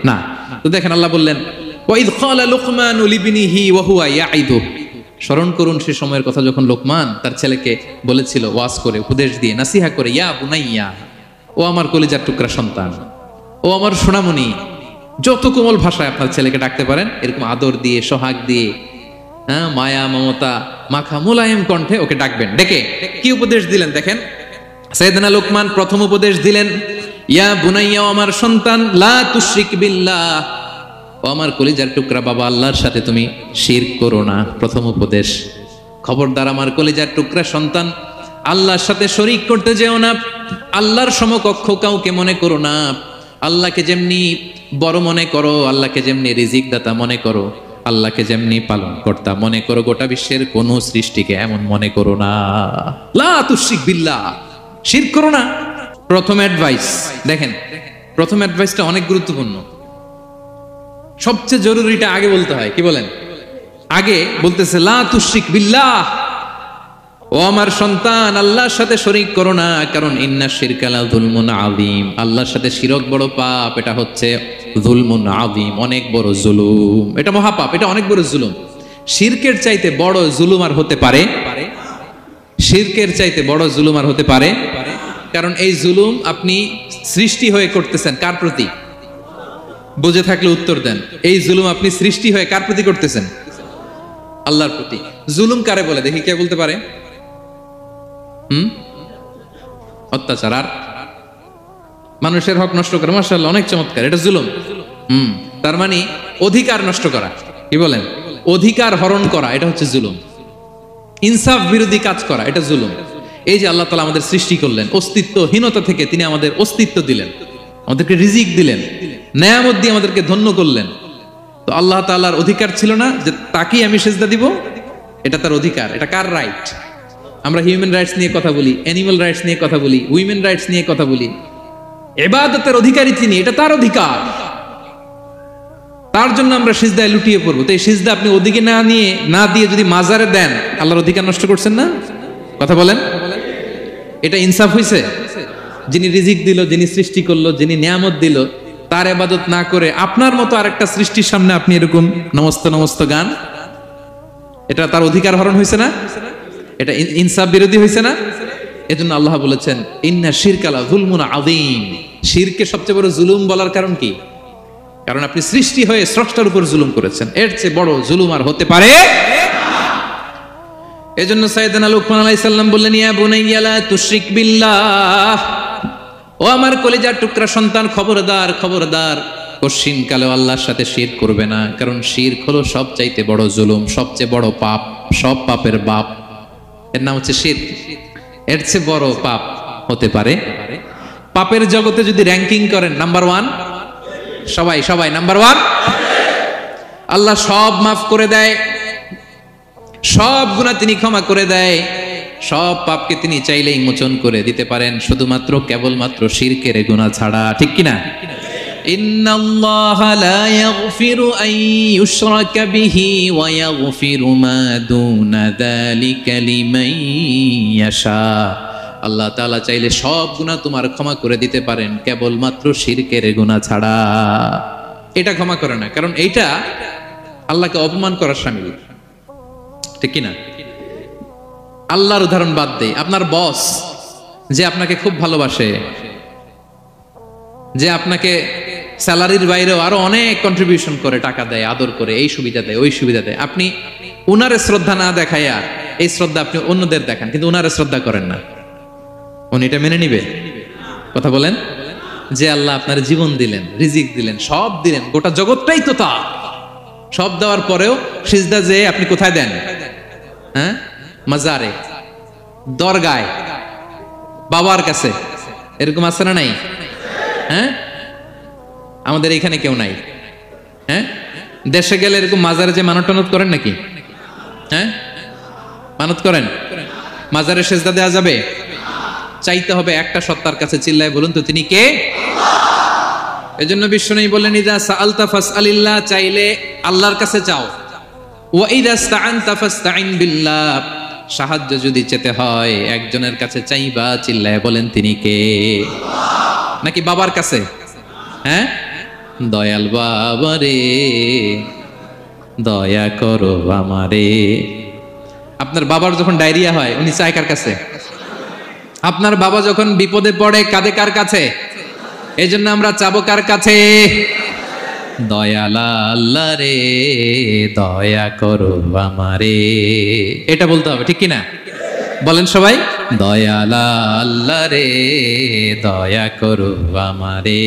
না। তো দেখেন, আল্লাহ বললেন, ওয়াইদ ক্বালা লুকমানু লিবনিহি ওয়া হুয়া ইয়াইদু, স্মরণ করুন সে সময়ের কথা যখন লোকমান তার ছেলেকে বলেছিল, ওয়াজ করে, উপদেশ দিয়ে, নাসিহা করে, ইয়া বুনাইয়া, ও আমার কলিজার টুকরা সন্তান, ও আমার সোনামণি। যত কোমল ভাষায় আপনার ছেলেকে ডাকতে পারেন, এরকম আদর দিয়ে, সোহাগ দিয়ে, হ্যাঁ, মায়া মমতা মাখা মোলায়েম কণ্ঠে ওকে ডাকবেন। ডেকে কি উপদেশ দিলেন দেখেন, সাইয়েদনা লোকমান প্রথম উপদেশ দিলেন, ইয়া বুনাইয়া, আমার সন্তান, লা তুশরিক বিল্লাহ, ও আমার কলিজার টুকরা বাবা, আল্লাহর সাথে তুমি শিরক করো না। প্রথম উপদেশ, খবরদার আমার কলিজার টুকরা সন্তান, আল্লাহর সাথে শরীক করতে যেও না, আল্লাহর সমকক্ষ কাউকে মনে করো না। আল্লাহকে যেমনি বড় মনে করো, আল্লাহকে যেমনি রিজিক দাতা মনে করো, আল্লাহকে যেমনি পালন কর্তা মনে করো, গোটা বিশ্বের কোন সৃষ্টিকে এমন মনে করো না। লা তুশরিক বিল্লাহ, শিরক করো না। প্রথম অ্যাডভাইস দেখেন, প্রথম অ্যাডভাইসটা অনেক গুরুত্বপূর্ণ। সবচেয়ে জরুরিটা আগে বলতে হয়, কি বলেন? আগে বলতেছে, লা তুশরিক বিল্লাহ, ও আমার সন্তান, আল্লাহর সাথে শরীক করো না, কারণ ইন্না শিরকা লা যুলমুন আযীম, আল্লাহর সাথে শিরক বড় পাপ, এটা হচ্ছে যুলমুন আযীম, অনেক বড় জুলুম, এটা মহাপাপ, এটা অনেক বড় জুলুম। শিরকের চাইতে বড় জুলুম আর হতে পারে? শিরকের চাইতে বড় জুলুম আর হতে পারে? কারণ এই জুলুম আপনি সৃষ্টি হয়ে করতেছেন কার প্রতি? বুঝে থাকলে উত্তর দেন। এই জুলুম আপনি সৃষ্টি হয়ে কার প্রতি করতেছেন? আল্লাহর প্রতি। জুলুম কারে বলে দেখি, কে বলতে পারে? অত্যাচার আর মানুষের হক নষ্ট করা, মাশাআল্লাহ অনেক চমৎকার, এটা জুলুম। তার মানে অধিকার নষ্ট করা, কি বলেন? অধিকার হরণ করা, এটা হচ্ছে জুলুম। ইনসাফ বিরোধী কাজ করা, এটা জুলুম। এই যে আল্লাহ তাআলা আমাদের সৃষ্টি করলেন, অস্তিত্বহীনতা থেকে তিনি আমাদের অস্তিত্ব দিলেন, আমাদেরকে রিজিক দিলেন, নেয়ামত দিয়ে আমাদেরকে ধন্য করলেন। তো আল্লাহ তাআলার অধিকার ছিল না যে তাকেই আমি সেজদা দিব? এটা তার অধিকার। এটা কার রাইট? আমরা হিউম্যান রাইটস নিয়ে কথা বলি, অ্যানিমাল রাইটস নিয়ে কথা বলি, উইমেন রাইটস নিয়ে কথা বলি। ইবাদতের অধিকারী তিনি, এটা তার অধিকার। তার জন্য আমরা সিজদায় লুটিয়ে পড়বো। তো এই সিজদা আপনি ওদিকে না দিয়ে যদি মাজারে দেন, আল্লাহর অধিকার নষ্ট করছেন না? কথা বলেন, এটা ইনসাফ হইছে? যিনি রিজিক দিল, যিনি সৃষ্টি করলো, যিনি নিয়ামত দিল, তার ইবাদত না করে আপনার মতো আরেকটা সৃষ্টির সামনে আপনি এরকম নমস্ত নমস্ত গান, এটা তার অধিকার হরণ হয়েছে না? এটা ইনসাফ বিরোধী হয়েছে না? এজন্য আল্লাহ বলেছেন ইন্না শিরকালা যুলমুন আযীম। শিরকে সবচেয়ে বড় জুলুম বলার কারণ কি? কারণ আপনি সৃষ্টি হয়ে স্রষ্টার উপর জুলুম করেছেন। এর চেয়ে বড় জুলুম আর হতে পারে না। এজন্য সাইয়েদনা লুকমান আলাইহিস সালাম বললেন, ইয়া বুনাইয়া লা তুশরিক বিল্লাহ, ও আমার কলিজার টুকরা সন্তান, খবরদার খবরদার, কশিন কালেও আল্লাহর সাথে শিরক করবে না। কারণ শিরক হলো সবচাইতে বড় জুলুম, সবচেয়ে বড় পাপ, সব পাপের বাপ। এর নাম হচ্ছে শিরক। এর চেয়ে বড় পাপ হতে পারে? পাপের জগতে যদি র্যাঙ্কিং করেন, নাম্বার 1 সবাই সবাই নাম্বার 1। আল্লাহ সব মাফ করে দেয়, সব গুনাহ তিনি ক্ষমা করে দেয়, সব পাপকে তিনি চাইলেই মোচন করে দিতে পারেন, শুধুমাত্র কেবলমাত্র শিরকের গুনাহ ছাড়া। ঠিক কিনা? ইন্নাল্লাহা লা ইয়াগফিরু আন ইউশরাকা বিহি ওয়া ইয়াগফিরু মা দুনা যালিকা লিমান ইয়াশা। আল্লাহ তাআলা চাইলে সব গুনাহ তোমার ক্ষমা করে দিতে পারেন, কেবলমাত্র শিরকের গুনাহ ছাড়া। এটা ক্ষমা করে না, কারণ এইটা আল্লাহকে অপমান করার শামিল। ঠিক কিনা? আল্লাহর উদাহরণ বাদ দেই, আপনার বস যে আপনাকে খুব ভালোবাসে, যে আপনাকে স্যালারির বাইরেও আরো অনেক কন্ট্রিবিউশন করে, টাকা দেয়, আদর করে, এই সুবিধা দেয়, ওই সুবিধা দেয়, আপনি উনারে শ্রদ্ধা না দেখাইয়া এই শ্রদ্ধা আপনি অন্যদের দেখান, কিন্তু উনারে শ্রদ্ধা করেন না, উনি এটা মেনে নিবে? কথা বলেন। যে আল্লাহ আপনার জীবন দিলেন, রিজিক দিলেন, সব দিলেন, গোটা জগৎটাই তো তা, সব দেওয়ার পরেও সিজদা যে আপনি কোথায় দেন? হ্যাঁ, মাজারে, দরগায়, বাবার কাছে। এরকম আছে না নাই? হ্যাঁ, আমাদের এখানে কেউ নাই। হ্যাঁ, দেশে গেলে এরকম মাজারে যে মানত টানত করেন নাকি? হ্যাঁ, মানত করেন? মাজারে সিজদা দেওয়া যাবে? চাইতে হবে একটা সত্তার কাছে। চিল্লায় বলুন তো তিনি কে? এজন্য বিশ্বনবী বললেন, ইযা সাআলতা ফাসআলিল্লাহ, চাইলে আল্লাহর কাছে চাও। ওয়া ইযা ইসতাআনতা ফাসতাইন বিল্লাহ, সাহায্য যদি চেতে হয় একজনের কাছে চাইবা। চিল্লায় বলেন তিনি কে? নাকি বাবার কাছে? হ্যাঁ, দয়াল বাবা রে দয়া করো আমারে। আপনার বাবার যখন ডায়রিয়া হয় উনি চায় কার কাছে? আপনার বাবা যখন বিপদে পড়ে কাঁদে কার কাছে? এই জন্য আমরা চাবো কার কাছে? দয়ালা আল্লাহ রে দয়া করো আমারে, এটা বলতে হবে। ঠিক কিনা? বলেন সবাই, দয়ালা আল্লাহ রে দয়া করো আমারে।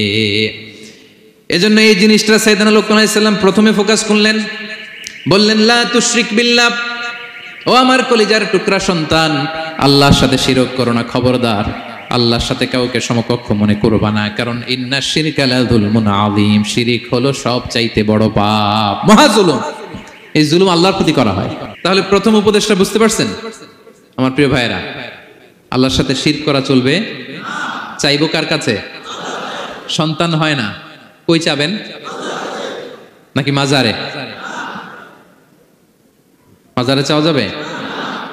এজন্য এই জিনিসটা সাইয়েদনা লুকমান আলাইহিস সালাম প্রথমে ফোকাস করলেন, বললেন লা তুশরিক বিল্লাহ, ও আমার কলিজার টুকরা সন্তান, আল্লাহর সাথে শিরক করো না, খবরদার। আল্লাহর সাথে কাউকে সমকক্ষ মনে করবা না, কারণ ইন্না শিরকা লা যুলমুন আযীম, শিরক হলো সবচাইতে বড় পাপ, মহা জুলুম। এই জুলুম আল্লাহর প্রতি করা হয়। তাহলে প্রথম উপদেশটা বুঝতে পারছেন আমার প্রিয় ভাইয়েরা? আল্লাহর সাথে শিরক করা চলবে না। চাইবো কার কাছে? সন্তান হয় না, কই চাবেন? নাকি মাজারে? মাজারে চাওয়া যাবে?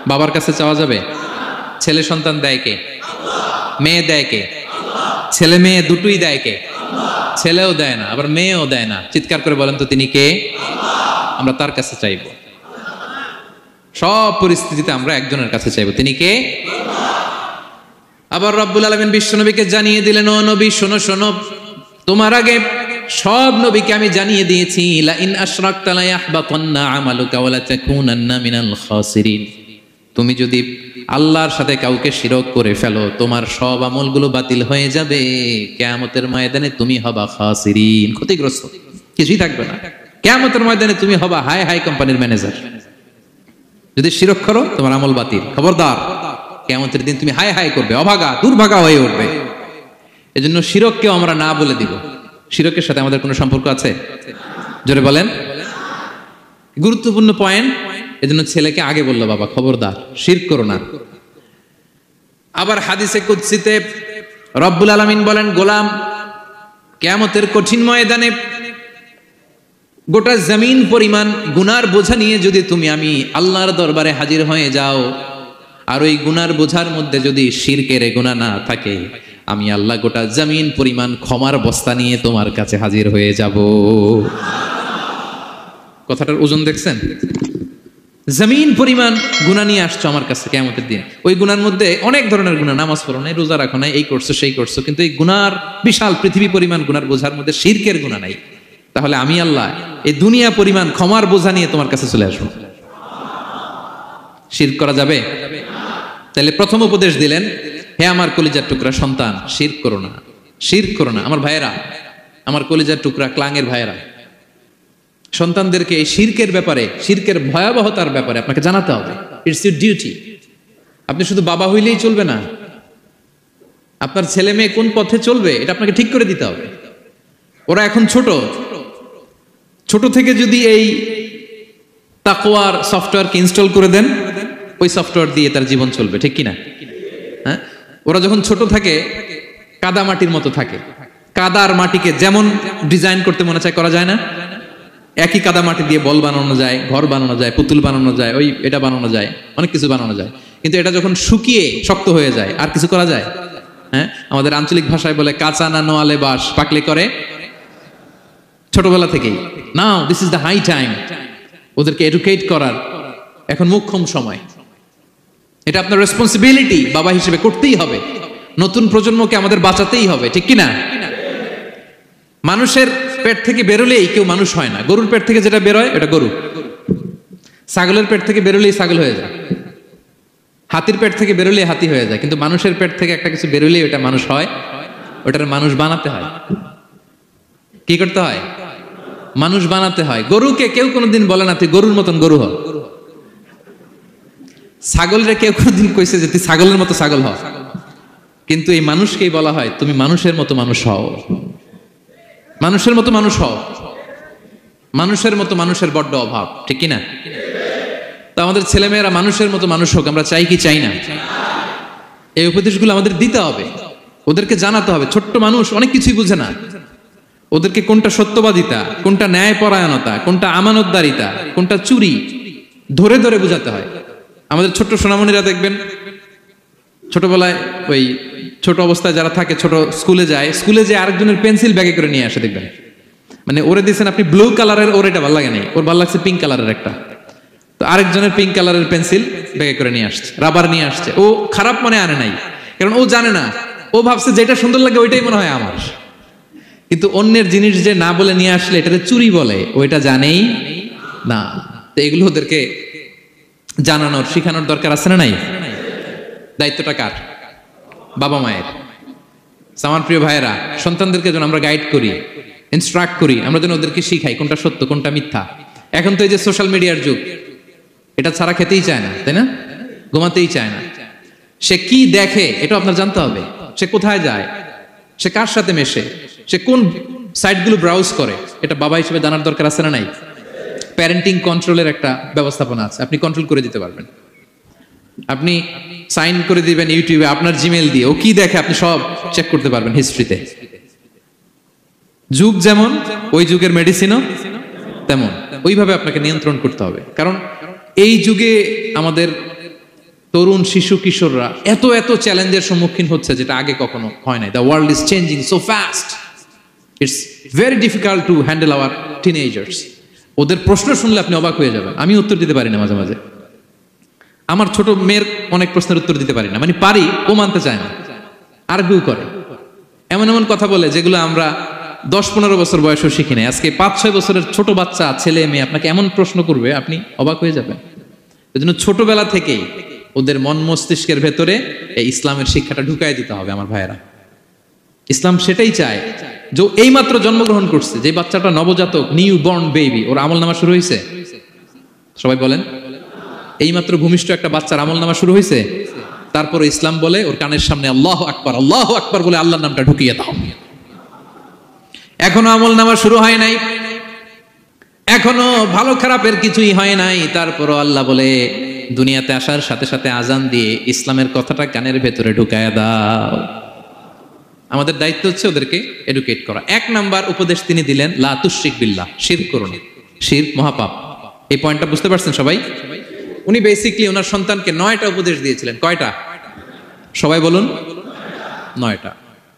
বাবার কাছে চাওয়া যাবে? ছেলে সন্তান দেয় কে? মেয়ে দেয় কে? ছেলে মেয়ে দুটোই দেয় কে? ছেলেও দেয় না, আবার মেয়েও দেয় না। চিৎকার করে বলেন তো তিনি কে? আমরা তার কাছে চাইব। সব পরিস্থিতিতে আমরা একজনের কাছে চাইব, তিনি কে? আবার রব্বুল আলামিন বিশ্বনবীকে জানিয়ে দিলেন, ও নবী শোনো শোনো, তোমার আগে সব নবীকে আমি জানিয়ে দিয়েছি, লা ইন আশরাকতা লা ইয়াহবাতান্না আমালুকা ওয়া লা তাকুনান্না মিনাল খাসিরিন। তুমি যদি আল্লাহর সাথে কাউকে শিরক করে ফেলো, তোমার সব আমলগুলো বাতিল হয়ে যাবে, কিয়ামতের ময়দানে তুমি হবা খাসিরিন, ক্ষতিগ্রস্ত, কিছুই থাকবে না। কিয়ামতের ময়দানে তুমি হবা হাই হাই কোম্পানির ম্যানেজার। যদি শিরক করো তোমার আমল বাতিল, খবরদার। কিয়ামতের দিন তুমি হাই হাই করবে, অভাগা দুর্ভাগা হয়ে উঠবে। এজন্য শিরককেও আমরা না বলে দিব। শিরকের সাথে আমাদের কোনো সম্পর্ক আছে? জোরে বলেন। গুরুত্বপূর্ণ পয়েন্ট। এজন্য ছেলেকে আগে বললো, বাবা খবরদার শিরক করো না। আবার হাদিসে কুদসিতে রব্বুল আলামিন বলেন, গোলাম কিয়ামতের কঠিন ময়দানে গোটা জমিন পরিমাণ গুনার বোঝা নিয়ে যদি তুমি আমি আল্লাহর দরবারে হাজির হয়ে যাও, আর ওই গুনার বোঝার মধ্যে যদি শিরকের গুনাহ না থাকে, আমি আল্লাহ গোটা জমিন পরিমাণ ক্ষমার বস্তা নিয়ে তোমার কাছে হাজির হয়ে যাব। কথাটার ওজন দেখছেন? জমিন পরিমাণ গুনাহ নিয়ে আসছো আমার কাছে কিয়ামতের দিন। ওই গুনার মধ্যে অনেক ধরনের গুনাহ, নামাজ পড়ো নাই, রোজা রাখো নাই, এই করছো সেই করছো, কিন্তু এই গুনার বিশাল পৃথিবী পরিমাণ গুনার বোঝার মধ্যে শিরকের গুনাহ নাই। তাহলে আমি আল্লাহ এই দুনিয়া পরিমাণ ক্ষমার বোঝা নিয়ে তোমার কাছে চলে আসবো। শিরক করা যাবে? তাহলে প্রথম উপদেশ দিলেন, হে আমার কলিজার টুকরা সন্তান, শিরক করো না, শিরক করো না। আমার ভাইয়েরা, আমার কলিজার টুকরা ক্লাঙের ভাইয়েরা, সন্তানদেরকে এই শিরকের ব্যাপারে, শিরকের ভয়াবহতার ব্যাপারে আপনাকে জানাতে হবে। It's your duty. আপনি শুধু বাবা হইলেই চলবে না, আপনার ছেলে মেয়ে কোন পথে চলবে এটা আপনাকে ঠিক করে দিতে হবে। ওরা এখন ছোট, ছোট থেকে যদি এই তাকওয়ার সফটওয়্যারকে ইনস্টল করে দেন, ওই সফটওয়্যার দিয়ে তার জীবন চলবে, ঠিক কিনা? হ্যাঁ, ওরা যখন ছোট থাকে কাদা মাটির মতো থাকে, কাদার মাটিকে যেমন ডিজাইন করতে মনে চায় করা যায় না? একই কাদা মাটি দিয়ে বল বানানো যায়, ঘর বানানো যায়, পুতুল বানানো যায়, ওই এটা বানানো যায়, অনেক কিছু বানানো যায়। কিন্তু এটা যখন শুকিয়ে শক্ত হয়ে যায় আর কিছু করা যায়? হ্যাঁ, আমাদের আঞ্চলিক ভাষায় বলে কাঁচা না নোয়ালে বাস, পাকলে করে। ছোটবেলা থেকেই now this is the high time ওদেরকে এডুকেট করার, এখন মোক্ষম সময়। এটা আপনার রেসপন্সিবিলিটি, বাবা হিসেবে করতেই হবে। নতুন প্রজন্মকে আমাদের বাঁচাতেই হবে, ঠিক কিনা? মানুষের পেট থেকে বেরোলেই কেউ মানুষ হয় না। গরুর পেট থেকে যেটা বেরোয় এটা গরু, ছাগলের পেট থেকে বেরোলেই ছাগল হয়ে যায়, হাতির পেট থেকে বেরোলেই হাতি হয়ে যায়। কিন্তু মানুষের পেট থেকে একটা কিছু বেরোলেই ওটা মানুষ হয়, ওটার মানুষ বানাতে হয়। কি করতে হয়? মানুষ বানাতে হয়। গরুকে কেউ কোনোদিন বলে না তুই গরুর মতন গরু হ। ছাগলরে কেউ কোনোদিন কইছে যে তুই ছাগলের মতো ছাগল হ। কিন্তু এই মানুষকেই বলা হয় তুমি মানুষের মতো মানুষ হও, মানুষের মতো মানুষ হও। মানুষের মতো মানুষের বড্ড অভাব, ঠিক কিনা? তো আমাদের ছেলেমেয়েরা মানুষের মতো মানুষ হোক, আমরা চাই কি চাই না? এই উপদেশগুলো আমাদের দিতে হবে, ওদেরকে জানাতে হবে। ছোট্ট মানুষ অনেক কিছুই বুঝে না, ওদেরকে কোনটা সত্যবাদিতা, কোনটা ন্যায়পরায়ণতা, কোনটা আমানতদারিতা, কোনটা চুরি ধরে ধরে বোঝাতে হয়। আমাদের ছোট্ট সোনামণিরা দেখবেন ছোটবেলায় ওই ছোট অবস্থায় যারা থাকে, ছোট স্কুলে যায়, স্কুলে যে আরেকজনের পেন্সিল ব্যাগে করে নিয়ে আসে দেখবেন। মানে ওরে দিয়েছেন আপনি ব্লু কালারের, ওর এটা ভালো লাগে নাই, ওর ভালো লাগছে পিঙ্ক কালারের একটা, তো আরেকজনের পিঙ্ক কালারের পেন্সিল ব্যাগে করে নিয়ে আসছে, রাবার নিয়ে আসছে। ও খারাপ মনে আনে নাই, কারণ ও জানে না, ও ভাবছে যেটা সুন্দর লাগে ওইটাই মনে হয় আমার। কিন্তু অন্যের জিনিস যে না বলে নিয়ে আসলে এটাকে চুরি বলে, ওইটা জানেই না। তো এগুলো ওদেরকে জানানোর, শিখানোর দরকার আছে না নাই? দায়িত্বটা কার? বাবা মায়ের। আমার প্রিয় ভাইয়েরা, সন্তানদেরকে যেন আমরা গাইড করি, ইনস্ট্রাক্ট করি, আমরা যেন ওদেরকে শিখাই কোনটা সত্য কোনটা মিথ্যা। এখন তো এই যে সোশ্যাল মিডিয়ার যুগ, এটা ছাড়া খেতেই চায় না, তাই না? ঘুমাতেই চায় না। সে কি দেখে এটা আপনার জানতে হবে। সে কোথায় যায়, সে কার সাথে মেশে, সে কোন সাইটগুলো ব্রাউজ করে, এটা বাবা হিসেবে জানার দরকার আছে না নাই? প্যারেন্টিং কন্ট্রোলের একটা ব্যবস্থাপনা আছে, আপনি কন্ট্রোল করে দিতে পারবেন। আপনি সাইন করে দিবেন ইউটিউবে আপনার জিমেল দিয়ে, ও কি দেখে আপনি সব চেক করতে পারবেন হিস্ট্রিতে। যুগ যেমন, ওই যুগের মেডিসিনও তেমন, ওইভাবে আপনাকে নিয়ন্ত্রণ করতে হবে। কারণ এই যুগে আমাদের তরুণ শিশু কিশোররা এত এত চ্যালেঞ্জের সম্মুখীন হচ্ছে যেটা আগে কখনো হয় নাই। The world is changing so fast, it's very difficult to handle our teenagers. ওদের প্রশ্ন শুনলে আপনি অবাক হয়ে যাবেন। আমি উত্তর দিতে পারি না মাঝে মাঝে, আমার ছোট মেয়ের অনেক প্রশ্নের উত্তর দিতে পারি না, মানে পারি, ও মানতে চায় না, আর্গুও করে, এমন এমন কথা বলে যেগুলো আমরা 10-15 বছর বয়সেও শিখি নাই। আজকে 5-6 বছরের ছোট বাচ্চা, ছেলে মেয়ে আপনাকে এমন প্রশ্ন করবে আপনি অবাক হয়ে যাবেন। এই জন্য ছোটবেলা থেকেই ওদের মন মস্তিষ্কের ভেতরে এই ইসলামের শিক্ষাটা ঢুকাই দিতে হবে। আমার ভাইয়েরা, ইসলাম সেটাই চায়। যে এইমাত্র জন্মগ্রহণ করছে যে বাচ্চাটা, নবজাতক, নিউ বর্ন বেবি, ওর আমল নামা শুরু হয়েছে? সবাই বলেন, এইমাত্র ভূমিষ্ঠ একটা বাচ্চার আমল নামা শুরু হয়েছে। তারপরে ইসলাম বলে ওর কানের সামনে আল্লাহু আকবার বলে আল্লাহর নামটা ঢুকিয়ে দাও। এখনো আমল নামা শুরু হয় নাই, এখনো ভালো খারাপের কিছুই হয় নাই, তারপরও আল্লাহ বলে দুনিয়াতে আসার সাথে সাথে আজান দিয়ে ইসলামের কথাটা কানের ভেতরে ঢুকায় দাও। আমাদের দায়িত্ব হচ্ছে ওদেরকে এডুকেট করা। 1 নাম্বার উপদেশ তিনি দিলেন, লা তুশরিক বিল্লাহ, শিরক করো না। শিরক মহাপাপ। এই পয়েন্টটা বুঝতে পারছেন সবাই? উনি বেসিকলি ওনার সন্তানকে 9টা উপদেশ দিয়েছিলেন। কয়টা? সবাই বলুন। 9টা।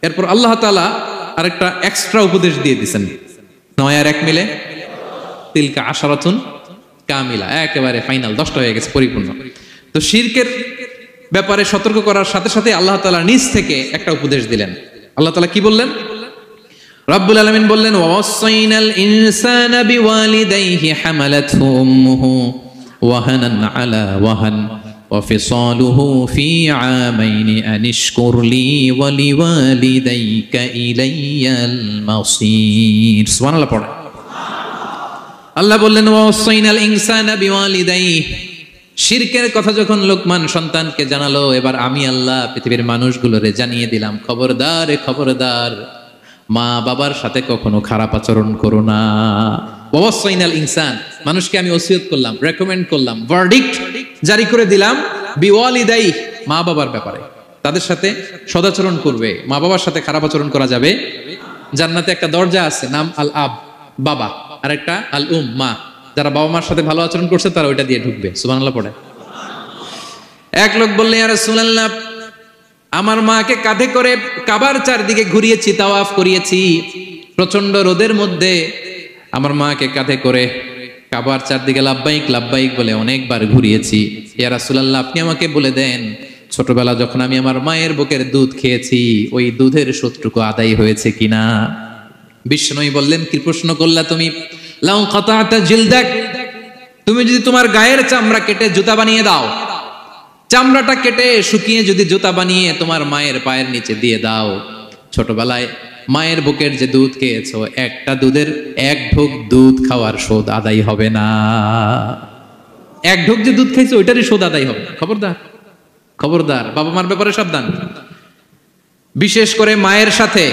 এরপর আল্লাহ তাআলা আরেকটা এক্সট্রা উপদেশ দিয়ে দিয়েছেন। 9 আর 1 মিলে তিলকা আশারাতুন কামিলা, একেবারে ফাইনাল 10টা হয়ে গেছে, পরিপূর্ণ। তো শিরকের ব্যাপারে সতর্ক করার সাথে সাথে আল্লাহ তাআলা নিজ থেকে একটা উপদেশ দিলেন। আল্লাহ তাআলা কি বললেন? রব্বুল আলামিন বললেন, ওয়াসাইনাল ইনসানা বিওয়ালিদাইহি হামালাতহু উম্মুহু ওয়াহানান আলা ওয়াহান ওয়া ফিসালুহু ফি আমাইনি আনিশকুর লি ওয়া লিওয়ালিদাইকা ইলাইয়াল মাসির। সুবহানাল্লাহ পড়ে। আল্লাহ বললেন, ওয়াসাইনাল ইনসানা বিওয়ালিদাইহি। শিরকের কথা যখন লোকমান সন্তানকে জানালো, এবার আমি আল্লাহ পৃথিবীর মানুষগুলোরে জানিয়ে দিলাম, খবরদার খবরদার, মা বাবার সাথে কখনো খারাপ আচরণ করো না। ওয়াসাইনাল ইনসান, মানুষকে আমি ওসিয়ত করলাম, রেকমেন্ড করলাম, ভার্ডিক্ট জারি করে দিলাম, বিওয়ালিদাইহি, মা বাবার ব্যাপারে তাদের সাথে সদাচরণ করবে। মা বাবার সাথে খারাপ আচরণ করা যাবে। জান্নাতে একটা দরজা আছে, নাম আল আব, বাবা, আর একটা আল উম, মা। যারা বাবা মার সাথে ভালো আচরণ করছে তারা ওইটা দিয়ে ঢুকবে। সুবহানাল্লাহ পড়ে। এক লোক বললেন, ইয়া রাসূলুল্লাহ, আমার মাকে কাঁধে করে কাবার চারদিকে ঘুরিয়েছি, তাওয়াফ করিয়েছি, প্রচন্ড রোদের মধ্যে আমার মাকে কাঁধে করে কাবার চারদিকে লাব্বাইক লাব্বাইক বলে অনেকবার ঘুরিয়েছি। ইয়া রাসূলুল্লাহ, আপনি আমাকে বলে দেন, ছোটবেলা যখন আমি আমার মায়ের বুকের দুধ খেয়েছি, ওই দুধের সুদটুকু আদায় হয়েছে কিনা? বিষ্ণুই বললেন, কি প্রশ্ন করলা তুমি? লাউ কাতাতা জিলদাক, তুমি যদি তোমার গায়ের চামড়া কেটে জুতা বানিয়ে দাও, চামড়াটা কেটে শুকিয়ে যদি জুতা বানিয়ে তোমার মায়ের পায়ের নিচে দিয়ে দাও, ছোটবেলায় মায়ের বুকের যে দুধ খেয়েছো, একটা দুধের 1 ঢোক দুধ খাওয়ার শোধ আদায় হবে না। 1 ঢোক যে দুধ খাইছো ওইটারই শোধ আদায় হবে। খবরদার খবরদার, বাবা মার ব্যাপারে সাবধান। বিশেষ করে মায়ের সাথে,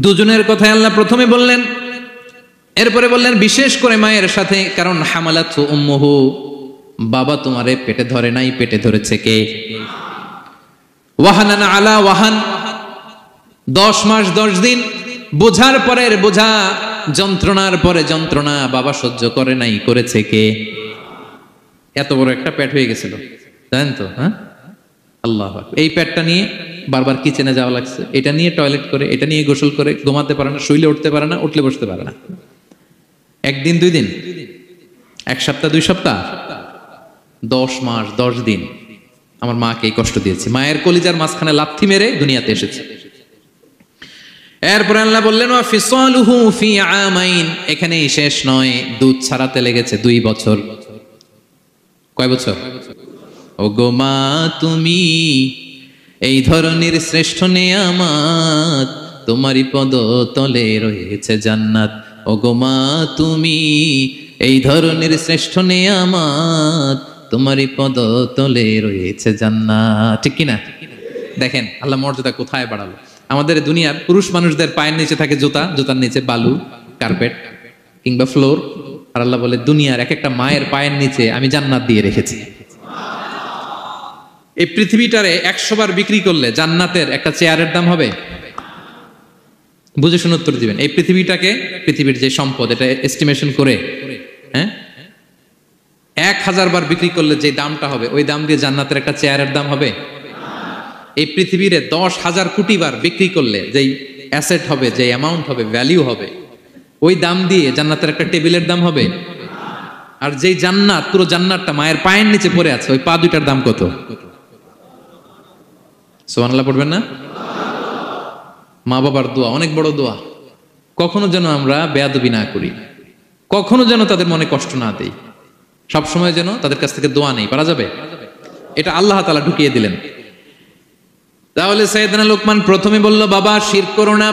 দুজনের কথাই আল্লাহ প্রথমে বললেন, এরপরে বললেন বিশেষ করে মায়ের সাথে, কারণ হামালাতহু উম্মুহু, বাবা তোমারে পেটে ধরে নাই, পেটে ধরেছে কে? ওয়াহানান আলা ওয়াহান, 10 মাস 10 দিন বোঝার পরের বোঝা, যন্ত্রণার পরে যন্ত্রণা বাবা সহ্য করে নাই, করেছে কে? এত বড় একটা পেট হয়ে গেছিল, জানেন তো? হ্যাঁ, আল্লাহ। এই পেটটা নিয়ে বারবার কিচেনে যাওয়া লাগছে, এটা নিয়ে টয়লেট করে, এটা নিয়ে গোসল করে, ঘুমাতে পারে না, শুইলে উঠতে পারে না, উঠলে বসতে পারে না। 1 দিন 2 দিন, 1 সপ্তাহ 2 সপ্তাহ, 10 মাস 10 দিন আমার মাকে এই কষ্ট দিয়েছে। মায়ের কলিজার মাঝখানে লাথি মেরে দুনিয়াতে এসেছে। এরপর আল্লাহ বললেন, ওয়া ফিসালুহু ফি আমাইন, এখানেই শেষ নয়, দুধ ছাড়াতে লেগেছে 2 বছর। কয় বছর? ও গো মা, তুমি এই ধরনের শ্রেষ্ঠ নেয়ামত, তোমারই পদ তলে রয়েছে জান্নাত। ও গো মা, তুমি এই ধরনের শ্রেষ্ঠ নেয়ামত, তোমারই পদ তলে রয়েছে জান্নাত। ঠিক কিনা? দেখেন আল্লাহ মর্যাদা কোথায় বাড়ালো। আমাদের দুনিয়ার পুরুষ মানুষদের পায়ের নিচে থাকে জুতা, জুতার নিচে বালু, কার্পেট কিংবা ফ্লোর। আর আল্লাহ বলে, দুনিয়ার এক একটা মায়ের পায়ের নিচে আমি জান্নাত দিয়ে রেখেছি। এই পৃথিবীটারে 100 বার বিক্রি করলে জান্নাতের একটা চেয়ারের দাম হবে? বুঝে শুনে উত্তর দিবেন। এই পৃথিবীটাকে, পৃথিবীর যে সম্পদ, এটা এস্টিমেশন করে, হ্যাঁ, 1000 বার বিক্রি করলে যে দামটা হবে, ওই দাম দিয়ে জান্নাতের একটা চেয়ারের দাম হবে? এই পৃথিবীরে 10,000 কোটি বার বিক্রি করলে যেই অ্যাসেট হবে, যে অ্যামাউন্ট হবে, ভ্যালিউ হবে, ওই দাম দিয়ে জান্নাতের একটা টেবিলের দাম হবে? আর যেই জান্নাত, পুরো জান্নাতটা মায়ের পায়ের নিচে পড়ে আছে, ওই পা দুইটার দাম কত? সুবহানাল্লাহ পড়বেন না? মা বাবার দোয়া অনেক বড় দোয়া। কখনো যেন আমরা বেয়াদবি না করি, কখনো যেন তাদের মনে কষ্ট না দেই, সবসময় যেন তাদের কাছ থেকে দোয়া নেই। পারা যাবে? এটা আল্লাহ তাআলা ঢুকিয়ে দিলেন। তাহলে সাইয়েদনা লোকমান প্রথমে বলল, বাবা শিরক করো না।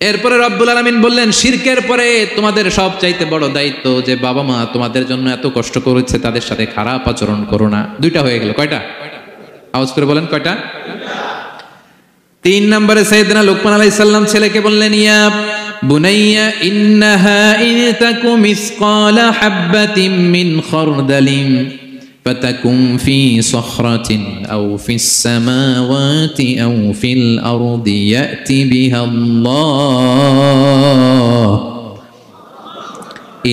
এরপরে রব্বুল আলামিন বললেন, শিরকের পরে তোমাদের সবচাইতে বড় দায়িত্ব, যে বাবা মা তোমাদের জন্য এত কষ্ট করেছে, তাদের সাথে খারাপ আচরণ করো না। 2টা হয়ে গেল। কয়টা? আওয়াজ করে বলেন, কয়টা? 3 নম্বরে সাইয়েদনা লোকমান আলাইহিস সালাম ছেলেকে বললেন, ইয়া বুনাইয়া ইন্নাহা ইন তাকু মিসকালা হাববাতিন মিন খারদালিন ফাতাকুম ফি সখরাতিন আও ফিস সামাওয়াতি আও ফিল আরদি ইয়াতি বিহা আল্লাহ